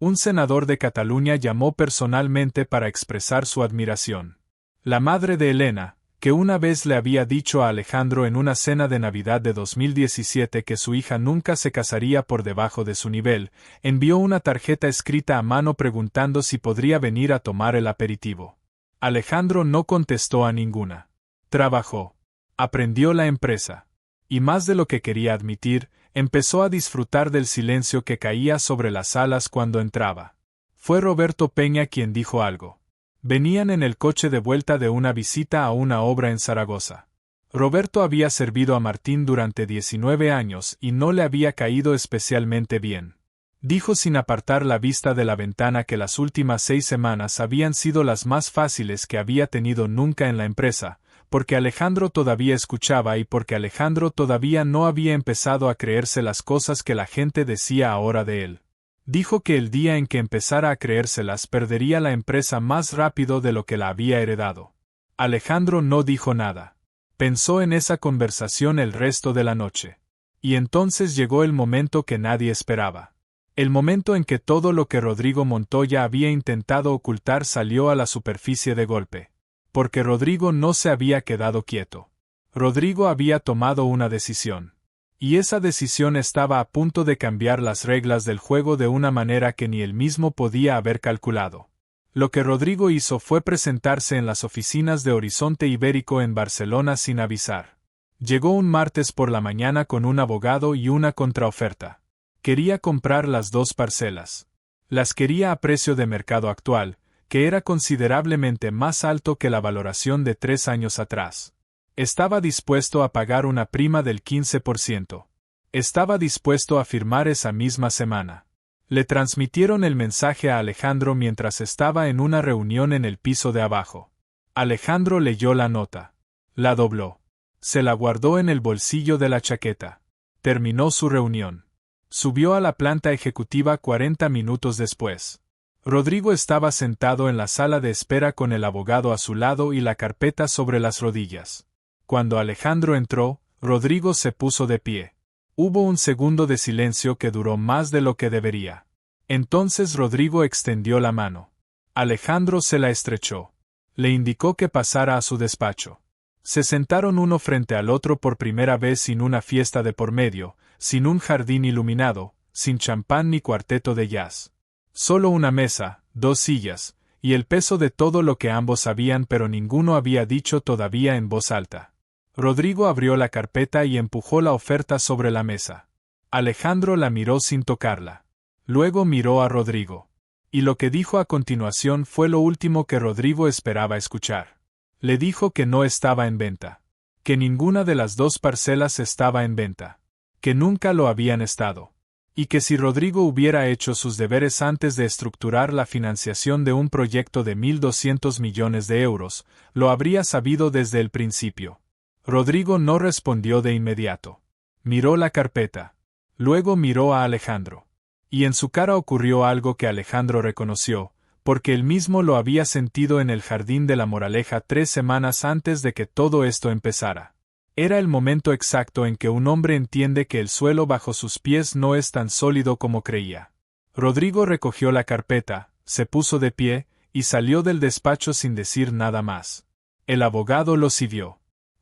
Un senador de Cataluña llamó personalmente para expresar su admiración. La madre de Elena, que una vez le había dicho a Alejandro en una cena de Navidad de 2017 que su hija nunca se casaría por debajo de su nivel, envió una tarjeta escrita a mano preguntando si podría venir a tomar el aperitivo. Alejandro no contestó a ninguna. Trabajó. Aprendió la empresa. Y más de lo que quería admitir, empezó a disfrutar del silencio que caía sobre las salas cuando entraba. Fue Roberto Peña quien dijo algo. Venían en el coche de vuelta de una visita a una obra en Zaragoza. Roberto había servido a Martín durante 19 años y no le había caído especialmente bien. Dijo sin apartar la vista de la ventana que las últimas 6 semanas habían sido las más fáciles que había tenido nunca en la empresa, porque Alejandro todavía escuchaba y porque Alejandro todavía no había empezado a creerse las cosas que la gente decía ahora de él. Dijo que el día en que empezara a creérselas perdería la empresa más rápido de lo que la había heredado. Alejandro no dijo nada. Pensó en esa conversación el resto de la noche. Y entonces llegó el momento que nadie esperaba. El momento en que todo lo que Rodrigo Montoya había intentado ocultar salió a la superficie de golpe. Porque Rodrigo no se había quedado quieto. Rodrigo había tomado una decisión. Y esa decisión estaba a punto de cambiar las reglas del juego de una manera que ni él mismo podía haber calculado. Lo que Rodrigo hizo fue presentarse en las oficinas de Horizonte Ibérico en Barcelona sin avisar. Llegó un martes por la mañana con un abogado y una contraoferta. Quería comprar las dos parcelas. Las quería a precio de mercado actual, que era considerablemente más alto que la valoración de 3 años atrás. Estaba dispuesto a pagar una prima del 15%. Estaba dispuesto a firmar esa misma semana. Le transmitieron el mensaje a Alejandro mientras estaba en una reunión en el piso de abajo. Alejandro leyó la nota. La dobló. Se la guardó en el bolsillo de la chaqueta. Terminó su reunión. Subió a la planta ejecutiva 40 minutos después. Rodrigo estaba sentado en la sala de espera con el abogado a su lado y la carpeta sobre las rodillas. Cuando Alejandro entró, Rodrigo se puso de pie. Hubo un segundo de silencio que duró más de lo que debería. Entonces Rodrigo extendió la mano. Alejandro se la estrechó. Le indicó que pasara a su despacho. Se sentaron uno frente al otro por primera vez sin una fiesta de por medio, sin un jardín iluminado, sin champán ni cuarteto de jazz. Solo una mesa, 2 sillas, y el peso de todo lo que ambos sabían pero ninguno había dicho todavía en voz alta. Rodrigo abrió la carpeta y empujó la oferta sobre la mesa. Alejandro la miró sin tocarla. Luego miró a Rodrigo. Y lo que dijo a continuación fue lo último que Rodrigo esperaba escuchar. Le dijo que no estaba en venta. Que ninguna de las 2 parcelas estaba en venta. Que nunca lo habían estado. Y que si Rodrigo hubiera hecho sus deberes antes de estructurar la financiación de un proyecto de 1.200 millones de euros, lo habría sabido desde el principio. Rodrigo no respondió de inmediato. Miró la carpeta. Luego miró a Alejandro. Y en su cara ocurrió algo que Alejandro reconoció, porque él mismo lo había sentido en el Jardín de la Moraleja 3 semanas antes de que todo esto empezara. Era el momento exacto en que un hombre entiende que el suelo bajo sus pies no es tan sólido como creía. Rodrigo recogió la carpeta, se puso de pie, y salió del despacho sin decir nada más. El abogado lo siguió.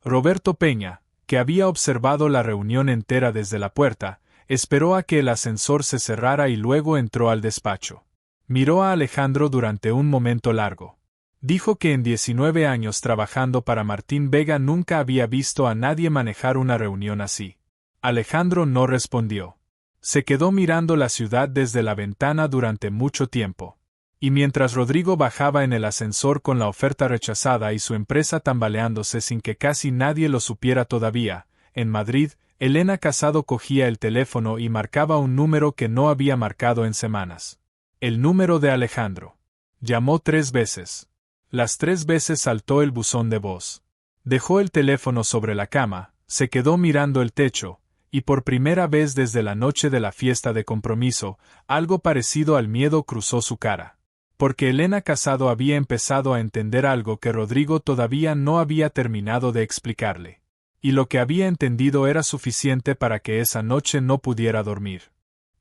Roberto Peña, que había observado la reunión entera desde la puerta, esperó a que el ascensor se cerrara y luego entró al despacho. Miró a Alejandro durante un momento largo. Dijo que en 19 años trabajando para Martín Vega nunca había visto a nadie manejar una reunión así. Alejandro no respondió. Se quedó mirando la ciudad desde la ventana durante mucho tiempo. Y mientras Rodrigo bajaba en el ascensor con la oferta rechazada y su empresa tambaleándose sin que casi nadie lo supiera todavía, en Madrid, Elena Casado cogía el teléfono y marcaba un número que no había marcado en semanas. El número de Alejandro. Llamó 3 veces. Las 3 veces saltó el buzón de voz. Dejó el teléfono sobre la cama, se quedó mirando el techo, y por primera vez desde la noche de la fiesta de compromiso, algo parecido al miedo cruzó su cara. Porque Elena Casado había empezado a entender algo que Rodrigo todavía no había terminado de explicarle. Y lo que había entendido era suficiente para que esa noche no pudiera dormir.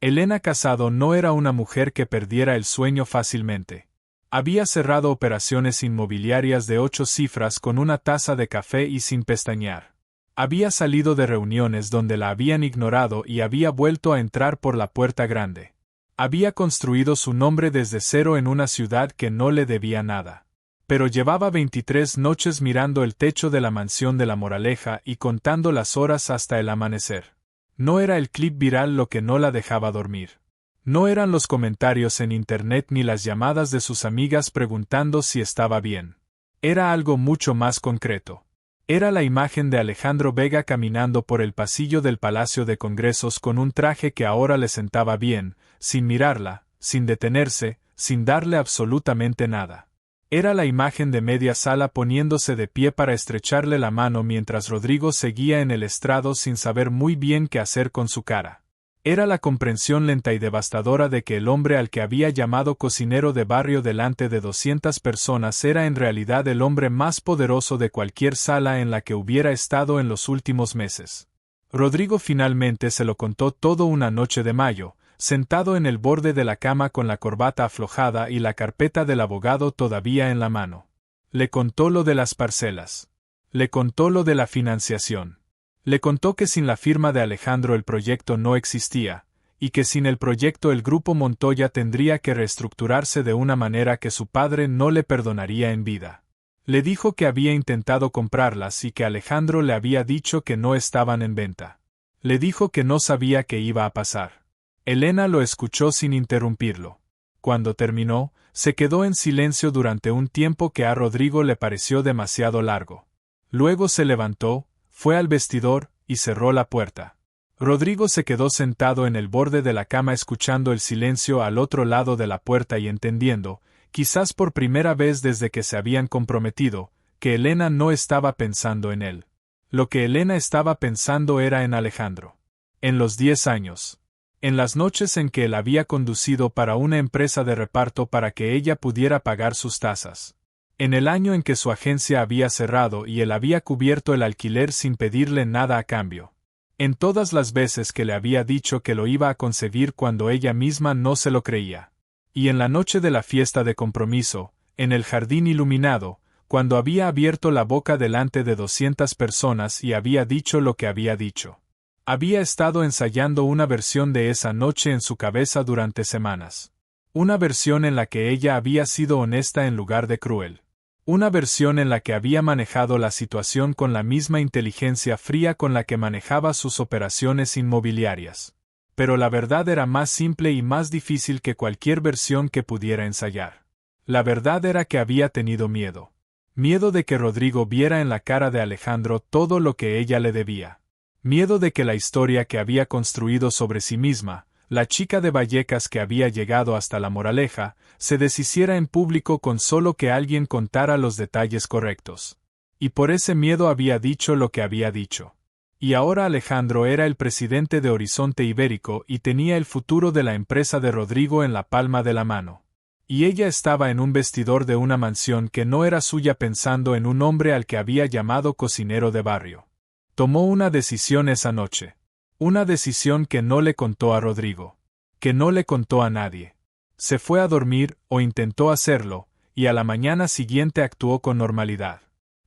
Elena Casado no era una mujer que perdiera el sueño fácilmente. Había cerrado operaciones inmobiliarias de 8 cifras con una taza de café y sin pestañear. Había salido de reuniones donde la habían ignorado y había vuelto a entrar por la puerta grande. Había construido su nombre desde cero en una ciudad que no le debía nada. Pero llevaba 23 noches mirando el techo de la mansión de La Moraleja y contando las horas hasta el amanecer. No era el clip viral lo que no la dejaba dormir. No eran los comentarios en internet ni las llamadas de sus amigas preguntando si estaba bien. Era algo mucho más concreto. Era la imagen de Alejandro Vega caminando por el pasillo del Palacio de Congresos con un traje que ahora le sentaba bien, sin mirarla, sin detenerse, sin darle absolutamente nada. Era la imagen de media sala poniéndose de pie para estrecharle la mano mientras Rodrigo seguía en el estrado sin saber muy bien qué hacer con su cara. Era la comprensión lenta y devastadora de que el hombre al que había llamado cocinero de barrio delante de 200 personas era en realidad el hombre más poderoso de cualquier sala en la que hubiera estado en los últimos meses. Rodrigo finalmente se lo contó todo una noche de mayo, sentado en el borde de la cama con la corbata aflojada y la carpeta del abogado todavía en la mano. Le contó lo de las parcelas. Le contó lo de la financiación. Le contó que sin la firma de Alejandro el proyecto no existía, y que sin el proyecto el grupo Montoya tendría que reestructurarse de una manera que su padre no le perdonaría en vida. Le dijo que había intentado comprarlas y que Alejandro le había dicho que no estaban en venta. Le dijo que no sabía qué iba a pasar. Elena lo escuchó sin interrumpirlo. Cuando terminó, se quedó en silencio durante un tiempo que a Rodrigo le pareció demasiado largo. Luego se levantó, fue al vestidor y cerró la puerta. Rodrigo se quedó sentado en el borde de la cama escuchando el silencio al otro lado de la puerta y entendiendo, quizás por primera vez desde que se habían comprometido, que Elena no estaba pensando en él. Lo que Elena estaba pensando era en Alejandro. En los 10 años. En las noches en que él había conducido para una empresa de reparto para que ella pudiera pagar sus tasas. En el año en que su agencia había cerrado y él había cubierto el alquiler sin pedirle nada a cambio. En todas las veces que le había dicho que lo iba a conseguir cuando ella misma no se lo creía. Y en la noche de la fiesta de compromiso, en el jardín iluminado, cuando había abierto la boca delante de 200 personas y había dicho lo que había dicho. Había estado ensayando una versión de esa noche en su cabeza durante semanas. Una versión en la que ella había sido honesta en lugar de cruel. Una versión en la que había manejado la situación con la misma inteligencia fría con la que manejaba sus operaciones inmobiliarias. Pero la verdad era más simple y más difícil que cualquier versión que pudiera ensayar. La verdad era que había tenido miedo. Miedo de que Rodrigo viera en la cara de Alejandro todo lo que ella le debía. Miedo de que la historia que había construido sobre sí misma, la chica de Vallecas que había llegado hasta La Moraleja, se deshiciera en público con solo que alguien contara los detalles correctos. Y por ese miedo había dicho lo que había dicho. Y ahora Alejandro era el presidente de Horizonte Ibérico y tenía el futuro de la empresa de Rodrigo en la palma de la mano. Y ella estaba en un vestidor de una mansión que no era suya pensando en un hombre al que había llamado cocinero de barrio. Tomó una decisión esa noche. Una decisión que no le contó a Rodrigo. Que no le contó a nadie. Se fue a dormir, o intentó hacerlo, y a la mañana siguiente actuó con normalidad.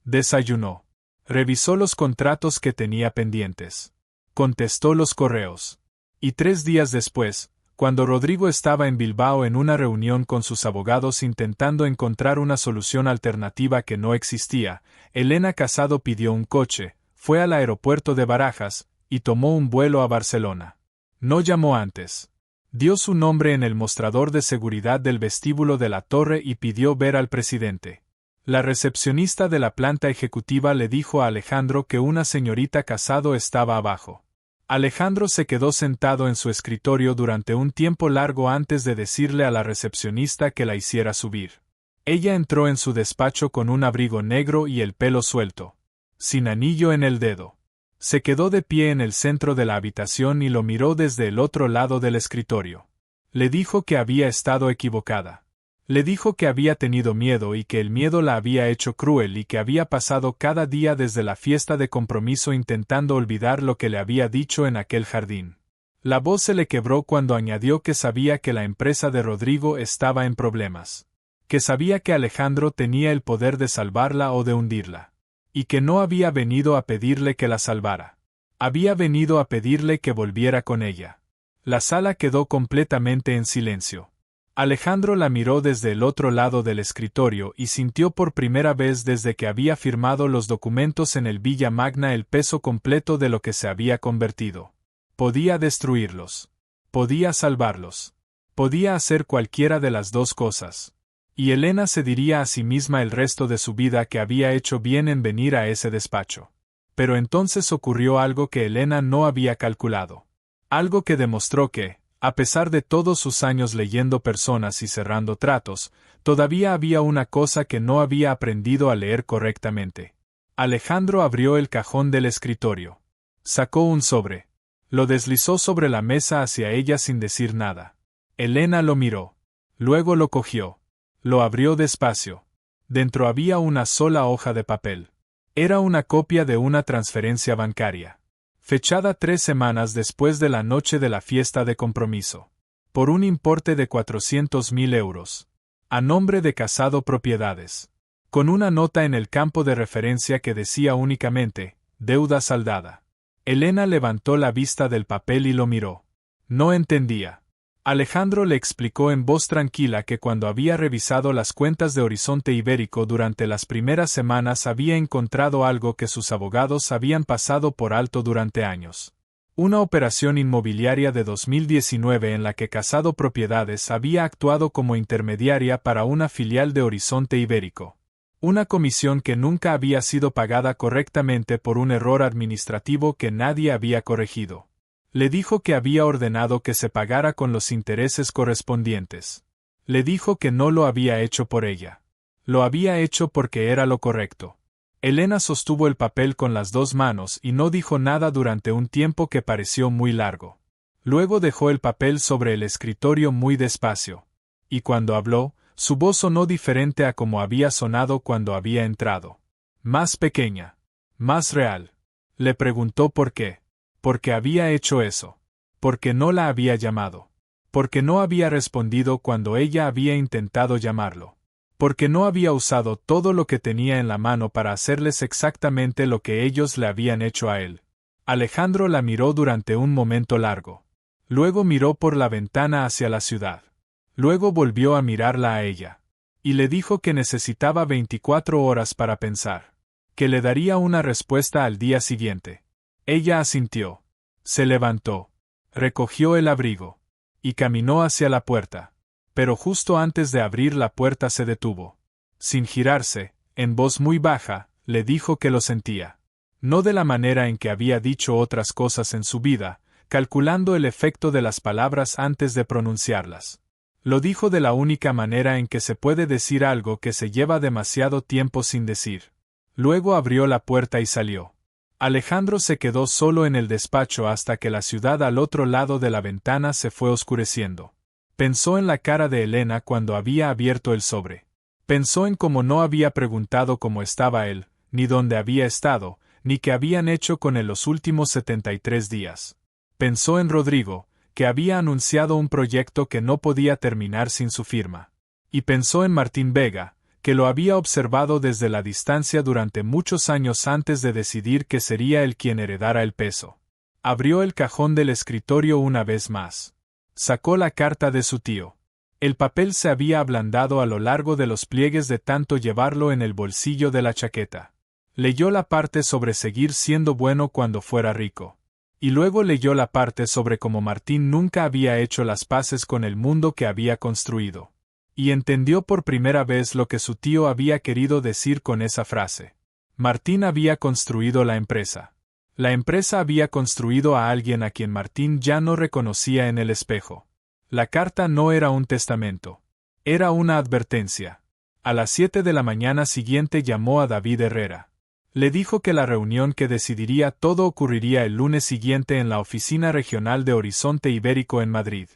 Desayunó. Revisó los contratos que tenía pendientes. Contestó los correos. Y 3 días después, cuando Rodrigo estaba en Bilbao en una reunión con sus abogados intentando encontrar una solución alternativa que no existía, Elena Casado pidió un coche, fue al aeropuerto de Barajas, y tomó un vuelo a Barcelona. No llamó antes. Dio su nombre en el mostrador de seguridad del vestíbulo de la torre y pidió ver al presidente. La recepcionista de la planta ejecutiva le dijo a Alejandro que una señorita Casado estaba abajo. Alejandro se quedó sentado en su escritorio durante un tiempo largo antes de decirle a la recepcionista que la hiciera subir. Ella entró en su despacho con un abrigo negro y el pelo suelto, sin anillo en el dedo. Se quedó de pie en el centro de la habitación y lo miró desde el otro lado del escritorio. Le dijo que había estado equivocada. Le dijo que había tenido miedo y que el miedo la había hecho cruel y que había pasado cada día desde la fiesta de compromiso intentando olvidar lo que le había dicho en aquel jardín. La voz se le quebró cuando añadió que sabía que la empresa de Rodrigo estaba en problemas. Que sabía que Alejandro tenía el poder de salvarla o de hundirla. Y que no había venido a pedirle que la salvara. Había venido a pedirle que volviera con ella. La sala quedó completamente en silencio. Alejandro la miró desde el otro lado del escritorio y sintió por primera vez desde que había firmado los documentos en el Villa Magna el peso completo de lo que se había convertido. Podía destruirlos. Podía salvarlos. Podía hacer cualquiera de las dos cosas. Y Elena se diría a sí misma el resto de su vida que había hecho bien en venir a ese despacho. Pero entonces ocurrió algo que Elena no había calculado. Algo que demostró que, a pesar de todos sus años leyendo personas y cerrando tratos, todavía había una cosa que no había aprendido a leer correctamente. Alejandro abrió el cajón del escritorio. Sacó un sobre. Lo deslizó sobre la mesa hacia ella sin decir nada. Elena lo miró. Luego lo cogió. Lo abrió despacio. Dentro había una sola hoja de papel. Era una copia de una transferencia bancaria. Fechada 3 semanas después de la noche de la fiesta de compromiso. Por un importe de 400.000 euros. A nombre de Casado Propiedades. Con una nota en el campo de referencia que decía únicamente, deuda saldada. Elena levantó la vista del papel y lo miró. No entendía. Alejandro le explicó en voz tranquila que cuando había revisado las cuentas de Horizonte Ibérico durante las primeras semanas había encontrado algo que sus abogados habían pasado por alto durante años. Una operación inmobiliaria de 2019 en la que Casado Propiedades había actuado como intermediaria para una filial de Horizonte Ibérico. Una comisión que nunca había sido pagada correctamente por un error administrativo que nadie había corregido. Le dijo que había ordenado que se pagara con los intereses correspondientes. Le dijo que no lo había hecho por ella. Lo había hecho porque era lo correcto. Elena sostuvo el papel con las dos manos y no dijo nada durante un tiempo que pareció muy largo. Luego dejó el papel sobre el escritorio muy despacio. Y cuando habló, su voz sonó diferente a como había sonado cuando había entrado. Más pequeña. Más real. Le preguntó por qué. Porque había hecho eso. Porque no la había llamado. Porque no había respondido cuando ella había intentado llamarlo. Porque no había usado todo lo que tenía en la mano para hacerles exactamente lo que ellos le habían hecho a él. Alejandro la miró durante un momento largo. Luego miró por la ventana hacia la ciudad. Luego volvió a mirarla a ella. Y le dijo que necesitaba 24 horas para pensar. Que le daría una respuesta al día siguiente. Ella asintió. Se levantó. Recogió el abrigo. Y caminó hacia la puerta. Pero justo antes de abrir la puerta se detuvo. Sin girarse, en voz muy baja, le dijo que lo sentía. No de la manera en que había dicho otras cosas en su vida, calculando el efecto de las palabras antes de pronunciarlas. Lo dijo de la única manera en que se puede decir algo que se lleva demasiado tiempo sin decir. Luego abrió la puerta y salió. Alejandro se quedó solo en el despacho hasta que la ciudad al otro lado de la ventana se fue oscureciendo. Pensó en la cara de Elena cuando había abierto el sobre. Pensó en cómo no había preguntado cómo estaba él, ni dónde había estado, ni qué habían hecho con él los últimos 73 días. Pensó en Rodrigo, que había anunciado un proyecto que no podía terminar sin su firma. Y pensó en Martín Vega, que lo había observado desde la distancia durante muchos años antes de decidir que sería él quien heredara el peso. Abrió el cajón del escritorio una vez más. Sacó la carta de su tío. El papel se había ablandado a lo largo de los pliegues de tanto llevarlo en el bolsillo de la chaqueta. Leyó la parte sobre seguir siendo bueno cuando fuera rico. Y luego leyó la parte sobre cómo Martín nunca había hecho las paces con el mundo que había construido. Y entendió por primera vez lo que su tío había querido decir con esa frase. Martín había construido la empresa. La empresa había construido a alguien a quien Martín ya no reconocía en el espejo. La carta no era un testamento. Era una advertencia. A las 7 de la mañana siguiente llamó a David Herrera. Le dijo que la reunión que decidiría todo ocurriría el lunes siguiente en la oficina regional de Horizonte Ibérico en Madrid.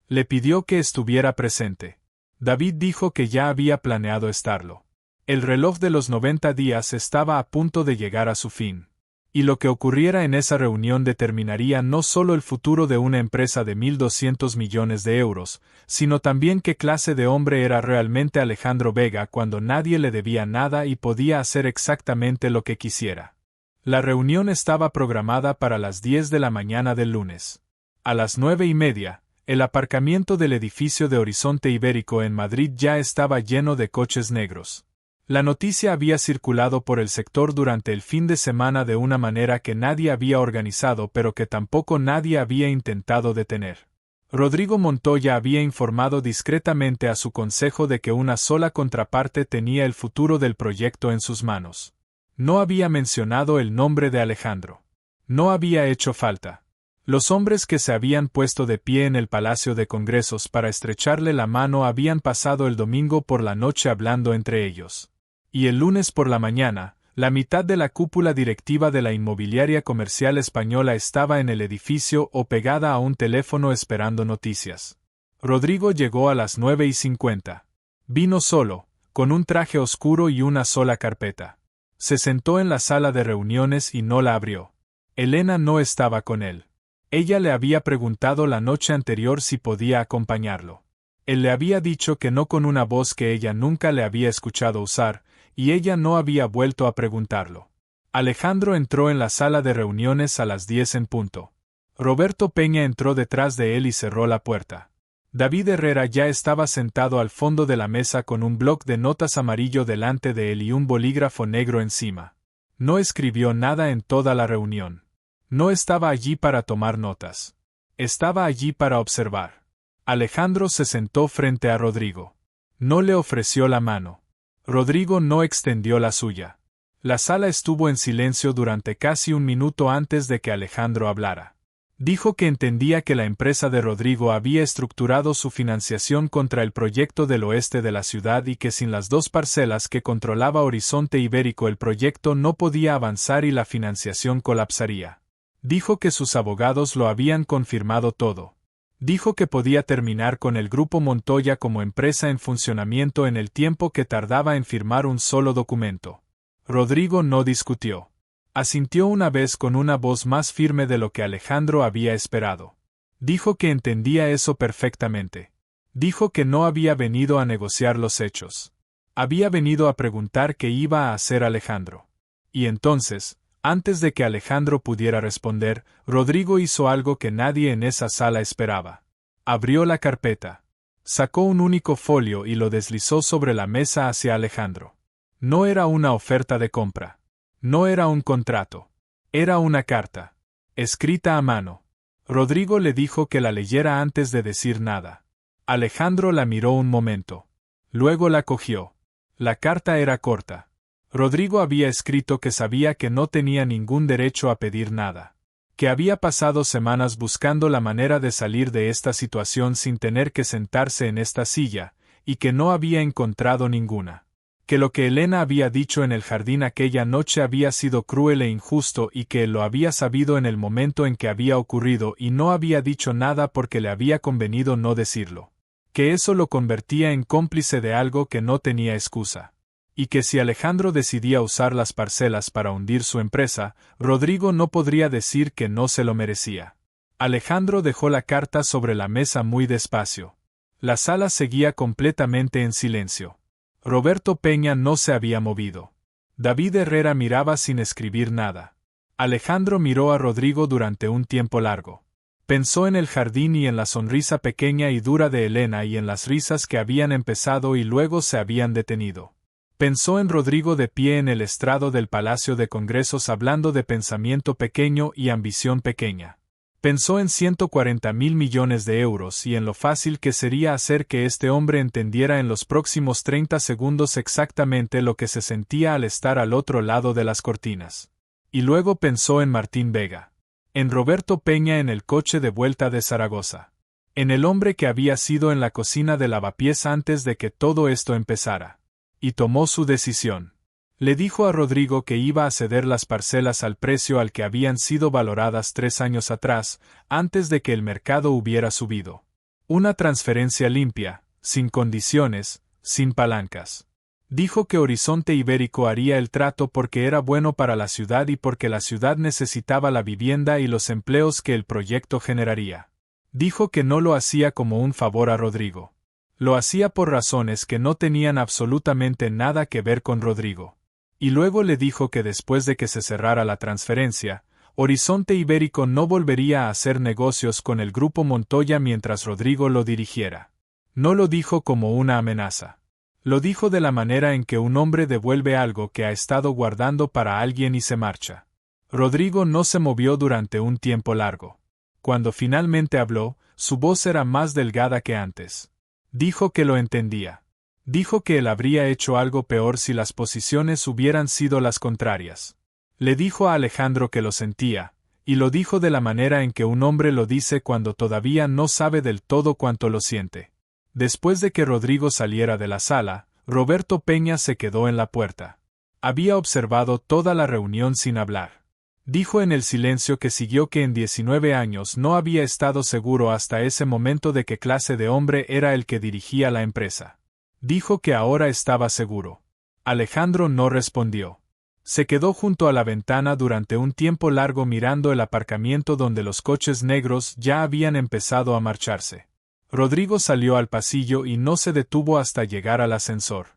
Le pidió que estuviera presente. David dijo que ya había planeado estarlo. El reloj de los 90 días estaba a punto de llegar a su fin. Y lo que ocurriera en esa reunión determinaría no solo el futuro de una empresa de 1.200 millones de euros, sino también qué clase de hombre era realmente Alejandro Vega cuando nadie le debía nada y podía hacer exactamente lo que quisiera. La reunión estaba programada para las 10 de la mañana del lunes. A las 9:30, el aparcamiento del edificio de Horizonte Ibérico en Madrid ya estaba lleno de coches negros. La noticia había circulado por el sector durante el fin de semana de una manera que nadie había organizado pero que tampoco nadie había intentado detener. Rodrigo Montoya había informado discretamente a su consejo de que una sola contraparte tenía el futuro del proyecto en sus manos. No había mencionado el nombre de Alejandro. No había hecho falta. Los hombres que se habían puesto de pie en el Palacio de Congresos para estrecharle la mano habían pasado el domingo por la noche hablando entre ellos. Y el lunes por la mañana, la mitad de la cúpula directiva de la inmobiliaria comercial española estaba en el edificio o pegada a un teléfono esperando noticias. Rodrigo llegó a las 9:50. Vino solo, con un traje oscuro y una sola carpeta. Se sentó en la sala de reuniones y no la abrió. Elena no estaba con él. Ella le había preguntado la noche anterior si podía acompañarlo. Él le había dicho que no con una voz que ella nunca le había escuchado usar, y ella no había vuelto a preguntarlo. Alejandro entró en la sala de reuniones a las 10 en punto. Roberto Peña entró detrás de él y cerró la puerta. David Herrera ya estaba sentado al fondo de la mesa con un bloc de notas amarillo delante de él y un bolígrafo negro encima. No escribió nada en toda la reunión. No estaba allí para tomar notas. Estaba allí para observar. Alejandro se sentó frente a Rodrigo. No le ofreció la mano. Rodrigo no extendió la suya. La sala estuvo en silencio durante casi un minuto antes de que Alejandro hablara. Dijo que entendía que la empresa de Rodrigo había estructurado su financiación contra el proyecto del oeste de la ciudad y que sin las 2 parcelas que controlaba Horizonte Ibérico el proyecto no podía avanzar y la financiación colapsaría. Dijo que sus abogados lo habían confirmado todo. Dijo que podía terminar con el Grupo Montoya como empresa en funcionamiento en el tiempo que tardaba en firmar un solo documento. Rodrigo no discutió. Asintió una vez con una voz más firme de lo que Alejandro había esperado. Dijo que entendía eso perfectamente. Dijo que no había venido a negociar los hechos. Había venido a preguntar qué iba a hacer Alejandro. Y entonces, antes de que Alejandro pudiera responder, Rodrigo hizo algo que nadie en esa sala esperaba. Abrió la carpeta. Sacó un único folio y lo deslizó sobre la mesa hacia Alejandro. No era una oferta de compra. No era un contrato. Era una carta. Escrita a mano. Rodrigo le dijo que la leyera antes de decir nada. Alejandro la miró un momento. Luego la cogió. La carta era corta. Rodrigo había escrito que sabía que no tenía ningún derecho a pedir nada. Que había pasado semanas buscando la manera de salir de esta situación sin tener que sentarse en esta silla, y que no había encontrado ninguna. Que lo que Elena había dicho en el jardín aquella noche había sido cruel e injusto y que él lo había sabido en el momento en que había ocurrido y no había dicho nada porque le había convenido no decirlo. Que eso lo convertía en cómplice de algo que no tenía excusa. Y que si Alejandro decidía usar las parcelas para hundir su empresa, Rodrigo no podría decir que no se lo merecía. Alejandro dejó la carta sobre la mesa muy despacio. La sala seguía completamente en silencio. Roberto Peña no se había movido. David Herrera miraba sin escribir nada. Alejandro miró a Rodrigo durante un tiempo largo. Pensó en el jardín y en la sonrisa pequeña y dura de Elena y en las risas que habían empezado y luego se habían detenido. Pensó en Rodrigo de pie en el estrado del Palacio de Congresos hablando de pensamiento pequeño y ambición pequeña. Pensó en 140.000 millones de euros y en lo fácil que sería hacer que este hombre entendiera en los próximos 30 segundos exactamente lo que se sentía al estar al otro lado de las cortinas. Y luego pensó en Martín Vega. En Roberto Peña en el coche de vuelta de Zaragoza. En el hombre que había sido en la cocina de Lavapiés antes de que todo esto empezara. Y tomó su decisión. Le dijo a Rodrigo que iba a ceder las parcelas al precio al que habían sido valoradas 3 años atrás, antes de que el mercado hubiera subido. Una transferencia limpia, sin condiciones, sin palancas. Dijo que Horizonte Ibérico haría el trato porque era bueno para la ciudad y porque la ciudad necesitaba la vivienda y los empleos que el proyecto generaría. Dijo que no lo hacía como un favor a Rodrigo. Lo hacía por razones que no tenían absolutamente nada que ver con Rodrigo. Y luego le dijo que después de que se cerrara la transferencia, Horizonte Ibérico no volvería a hacer negocios con el Grupo Montoya mientras Rodrigo lo dirigiera. No lo dijo como una amenaza. Lo dijo de la manera en que un hombre devuelve algo que ha estado guardando para alguien y se marcha. Rodrigo no se movió durante un tiempo largo. Cuando finalmente habló, su voz era más delgada que antes. Dijo que lo entendía. Dijo que él habría hecho algo peor si las posiciones hubieran sido las contrarias. Le dijo a Alejandro que lo sentía, y lo dijo de la manera en que un hombre lo dice cuando todavía no sabe del todo cuánto lo siente. Después de que Rodrigo saliera de la sala, Roberto Peña se quedó en la puerta. Había observado toda la reunión sin hablar. Dijo en el silencio que siguió que en 19 años no había estado seguro hasta ese momento de qué clase de hombre era el que dirigía la empresa. Dijo que ahora estaba seguro. Alejandro no respondió. Se quedó junto a la ventana durante un tiempo largo mirando el aparcamiento donde los coches negros ya habían empezado a marcharse. Rodrigo salió al pasillo y no se detuvo hasta llegar al ascensor.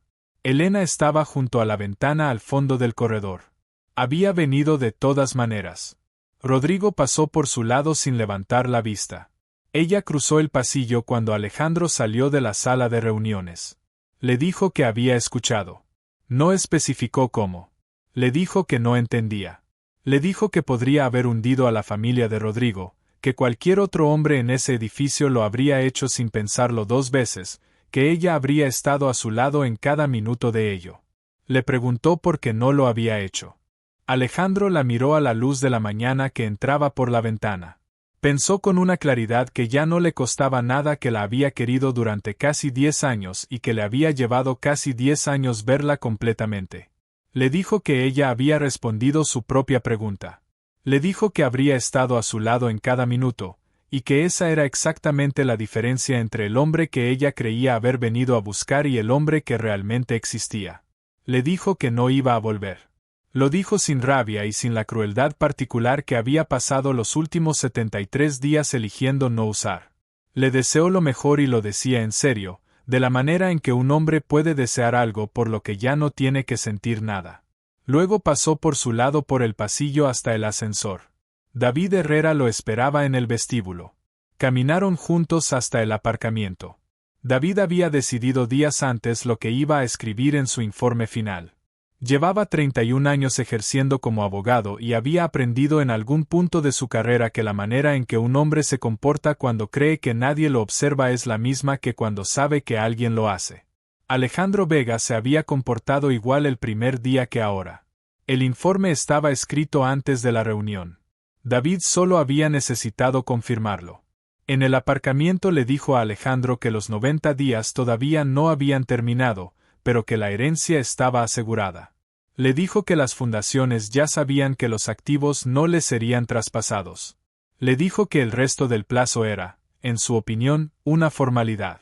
Elena estaba junto a la ventana al fondo del corredor. Había venido de todas maneras. Rodrigo pasó por su lado sin levantar la vista. Ella cruzó el pasillo cuando Alejandro salió de la sala de reuniones. Le dijo que había escuchado. No especificó cómo. Le dijo que no entendía. Le dijo que podría haber hundido a la familia de Rodrigo, que cualquier otro hombre en ese edificio lo habría hecho sin pensarlo dos veces, que ella habría estado a su lado en cada minuto de ello. Le preguntó por qué no lo había hecho. Alejandro la miró a la luz de la mañana que entraba por la ventana. Pensó con una claridad que ya no le costaba nada, que la había querido durante casi 10 años y que le había llevado casi 10 años verla completamente. Le dijo que ella había respondido su propia pregunta. Le dijo que habría estado a su lado en cada minuto, y que esa era exactamente la diferencia entre el hombre que ella creía haber venido a buscar y el hombre que realmente existía. Le dijo que no iba a volver. Lo dijo sin rabia y sin la crueldad particular que había pasado los últimos 73 días eligiendo no usar. Le deseó lo mejor y lo decía en serio, de la manera en que un hombre puede desear algo por lo que ya no tiene que sentir nada. Luego pasó por su lado por el pasillo hasta el ascensor. David Herrera lo esperaba en el vestíbulo. Caminaron juntos hasta el aparcamiento. David había decidido días antes lo que iba a escribir en su informe final. Llevaba 31 años ejerciendo como abogado y había aprendido en algún punto de su carrera que la manera en que un hombre se comporta cuando cree que nadie lo observa es la misma que cuando sabe que alguien lo hace. Alejandro Vega se había comportado igual el primer día que ahora. El informe estaba escrito antes de la reunión. David solo había necesitado confirmarlo. En el aparcamiento le dijo a Alejandro que los 90 días todavía no habían terminado, pero que la herencia estaba asegurada. Le dijo que las fundaciones ya sabían que los activos no les serían traspasados. Le dijo que el resto del plazo era, en su opinión, una formalidad.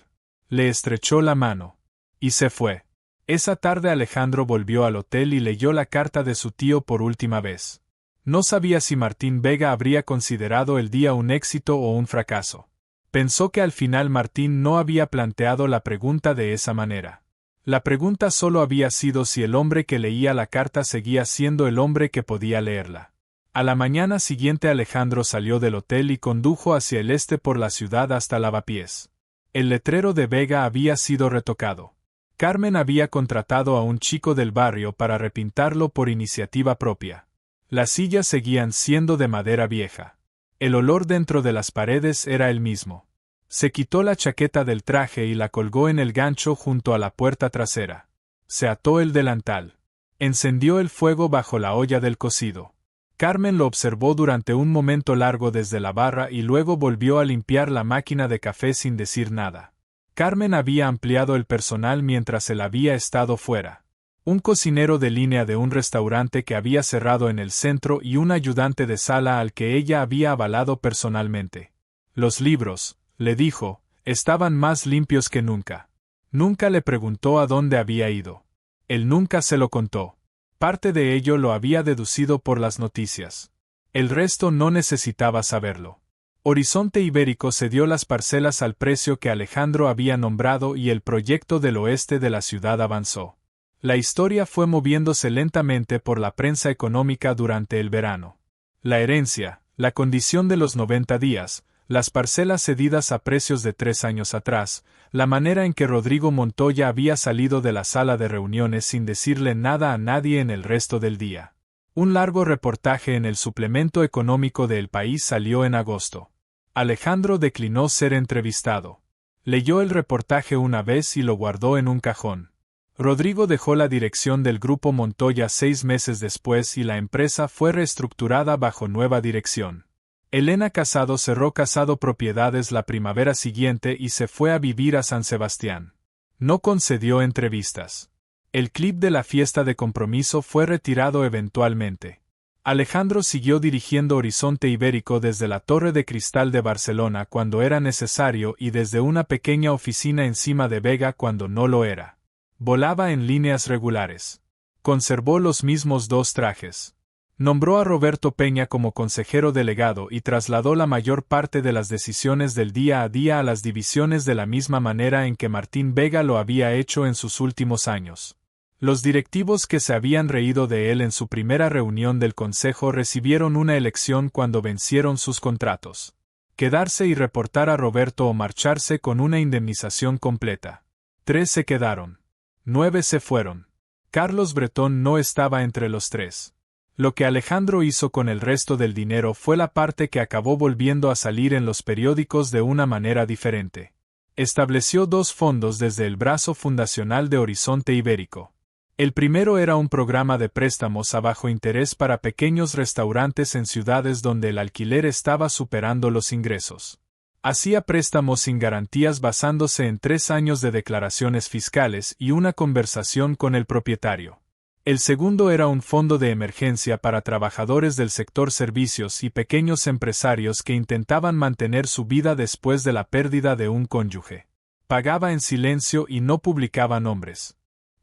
Le estrechó la mano. Y se fue. Esa tarde Alejandro volvió al hotel y leyó la carta de su tío por última vez. No sabía si Martín Vega habría considerado el día un éxito o un fracaso. Pensó que al final Martín no había planteado la pregunta de esa manera. La pregunta solo había sido si el hombre que leía la carta seguía siendo el hombre que podía leerla. A la mañana siguiente Alejandro salió del hotel y condujo hacia el este por la ciudad hasta Lavapiés. El letrero de Vega había sido retocado. Carmen había contratado a un chico del barrio para repintarlo por iniciativa propia. Las sillas seguían siendo de madera vieja. El olor dentro de las paredes era el mismo. Se quitó la chaqueta del traje y la colgó en el gancho junto a la puerta trasera. Se ató el delantal. Encendió el fuego bajo la olla del cocido. Carmen lo observó durante un momento largo desde la barra y luego volvió a limpiar la máquina de café sin decir nada. Carmen había ampliado el personal mientras él había estado fuera. Un cocinero de línea de un restaurante que había cerrado en el centro y un ayudante de sala al que ella había avalado personalmente. Los libros, le dijo, estaban más limpios que nunca. Nunca le preguntó a dónde había ido. Él nunca se lo contó. Parte de ello lo había deducido por las noticias. El resto no necesitaba saberlo. Horizonte Ibérico cedió las parcelas al precio que Alejandro había nombrado y el proyecto del oeste de la ciudad avanzó. La historia fue moviéndose lentamente por la prensa económica durante el verano. La herencia, la condición de los 90 días, las parcelas cedidas a precios de 3 años atrás, la manera en que Rodrigo Montoya había salido de la sala de reuniones sin decirle nada a nadie en el resto del día. Un largo reportaje en el suplemento económico de El País salió en agosto. Alejandro declinó ser entrevistado. Leyó el reportaje una vez y lo guardó en un cajón. Rodrigo dejó la dirección del Grupo Montoya 6 meses después y la empresa fue reestructurada bajo nueva dirección. Elena Casado cerró Casado Propiedades la primavera siguiente y se fue a vivir a San Sebastián. No concedió entrevistas. El clip de la fiesta de compromiso fue retirado eventualmente. Alejandro siguió dirigiendo Horizonte Ibérico desde la Torre de Cristal de Barcelona cuando era necesario y desde una pequeña oficina encima de Vega cuando no lo era. Volaba en líneas regulares. Conservó los mismos 2 trajes. Nombró a Roberto Peña como consejero delegado y trasladó la mayor parte de las decisiones del día a día a las divisiones de la misma manera en que Martín Vega lo había hecho en sus últimos años. Los directivos que se habían reído de él en su primera reunión del consejo recibieron una elección cuando vencieron sus contratos. Quedarse y reportar a Roberto o marcharse con una indemnización completa. 3 se quedaron. 9 se fueron. Carlos Bretón no estaba entre los 3. Lo que Alejandro hizo con el resto del dinero fue la parte que acabó volviendo a salir en los periódicos de una manera diferente. Estableció 2 fondos desde el brazo fundacional de Horizonte Ibérico. El primero era un programa de préstamos a bajo interés para pequeños restaurantes en ciudades donde el alquiler estaba superando los ingresos. Hacía préstamos sin garantías basándose en 3 años de declaraciones fiscales y una conversación con el propietario. El segundo era un fondo de emergencia para trabajadores del sector servicios y pequeños empresarios que intentaban mantener su vida después de la pérdida de un cónyuge. Pagaba en silencio y no publicaba nombres.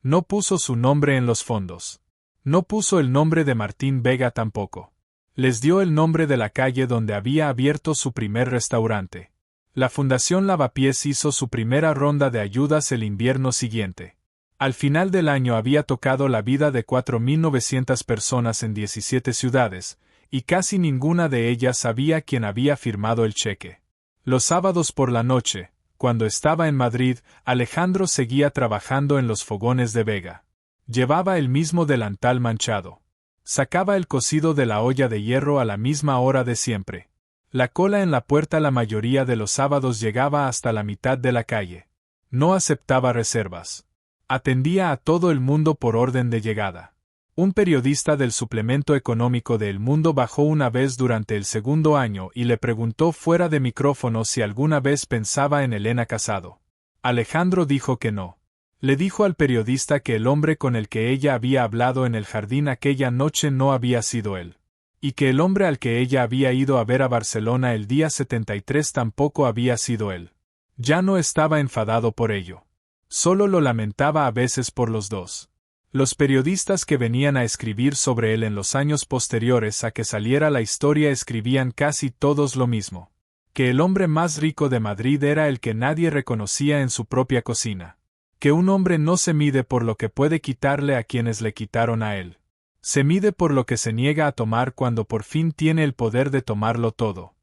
No puso su nombre en los fondos. No puso el nombre de Martín Vega tampoco. Les dio el nombre de la calle donde había abierto su primer restaurante. La Fundación Lavapiés hizo su primera ronda de ayudas el invierno siguiente. Al final del año había tocado la vida de 4.900 personas en 17 ciudades, y casi ninguna de ellas sabía quién había firmado el cheque. Los sábados por la noche, cuando estaba en Madrid, Alejandro seguía trabajando en los fogones de Vega. Llevaba el mismo delantal manchado. Sacaba el cocido de la olla de hierro a la misma hora de siempre. La cola en la puerta la mayoría de los sábados llegaba hasta la mitad de la calle. No aceptaba reservas. Atendía a todo el mundo por orden de llegada. Un periodista del suplemento económico de El Mundo bajó una vez durante el segundo año y le preguntó fuera de micrófono si alguna vez pensaba en Elena Casado. Alejandro dijo que no. Le dijo al periodista que el hombre con el que ella había hablado en el jardín aquella noche no había sido él. Y que el hombre al que ella había ido a ver a Barcelona el día 73 tampoco había sido él. Ya no estaba enfadado por ello. Solo lo lamentaba a veces por los dos. Los periodistas que venían a escribir sobre él en los años posteriores a que saliera la historia escribían casi todos lo mismo. Que el hombre más rico de Madrid era el que nadie reconocía en su propia cocina. Que un hombre no se mide por lo que puede quitarle a quienes le quitaron a él. Se mide por lo que se niega a tomar cuando por fin tiene el poder de tomarlo todo.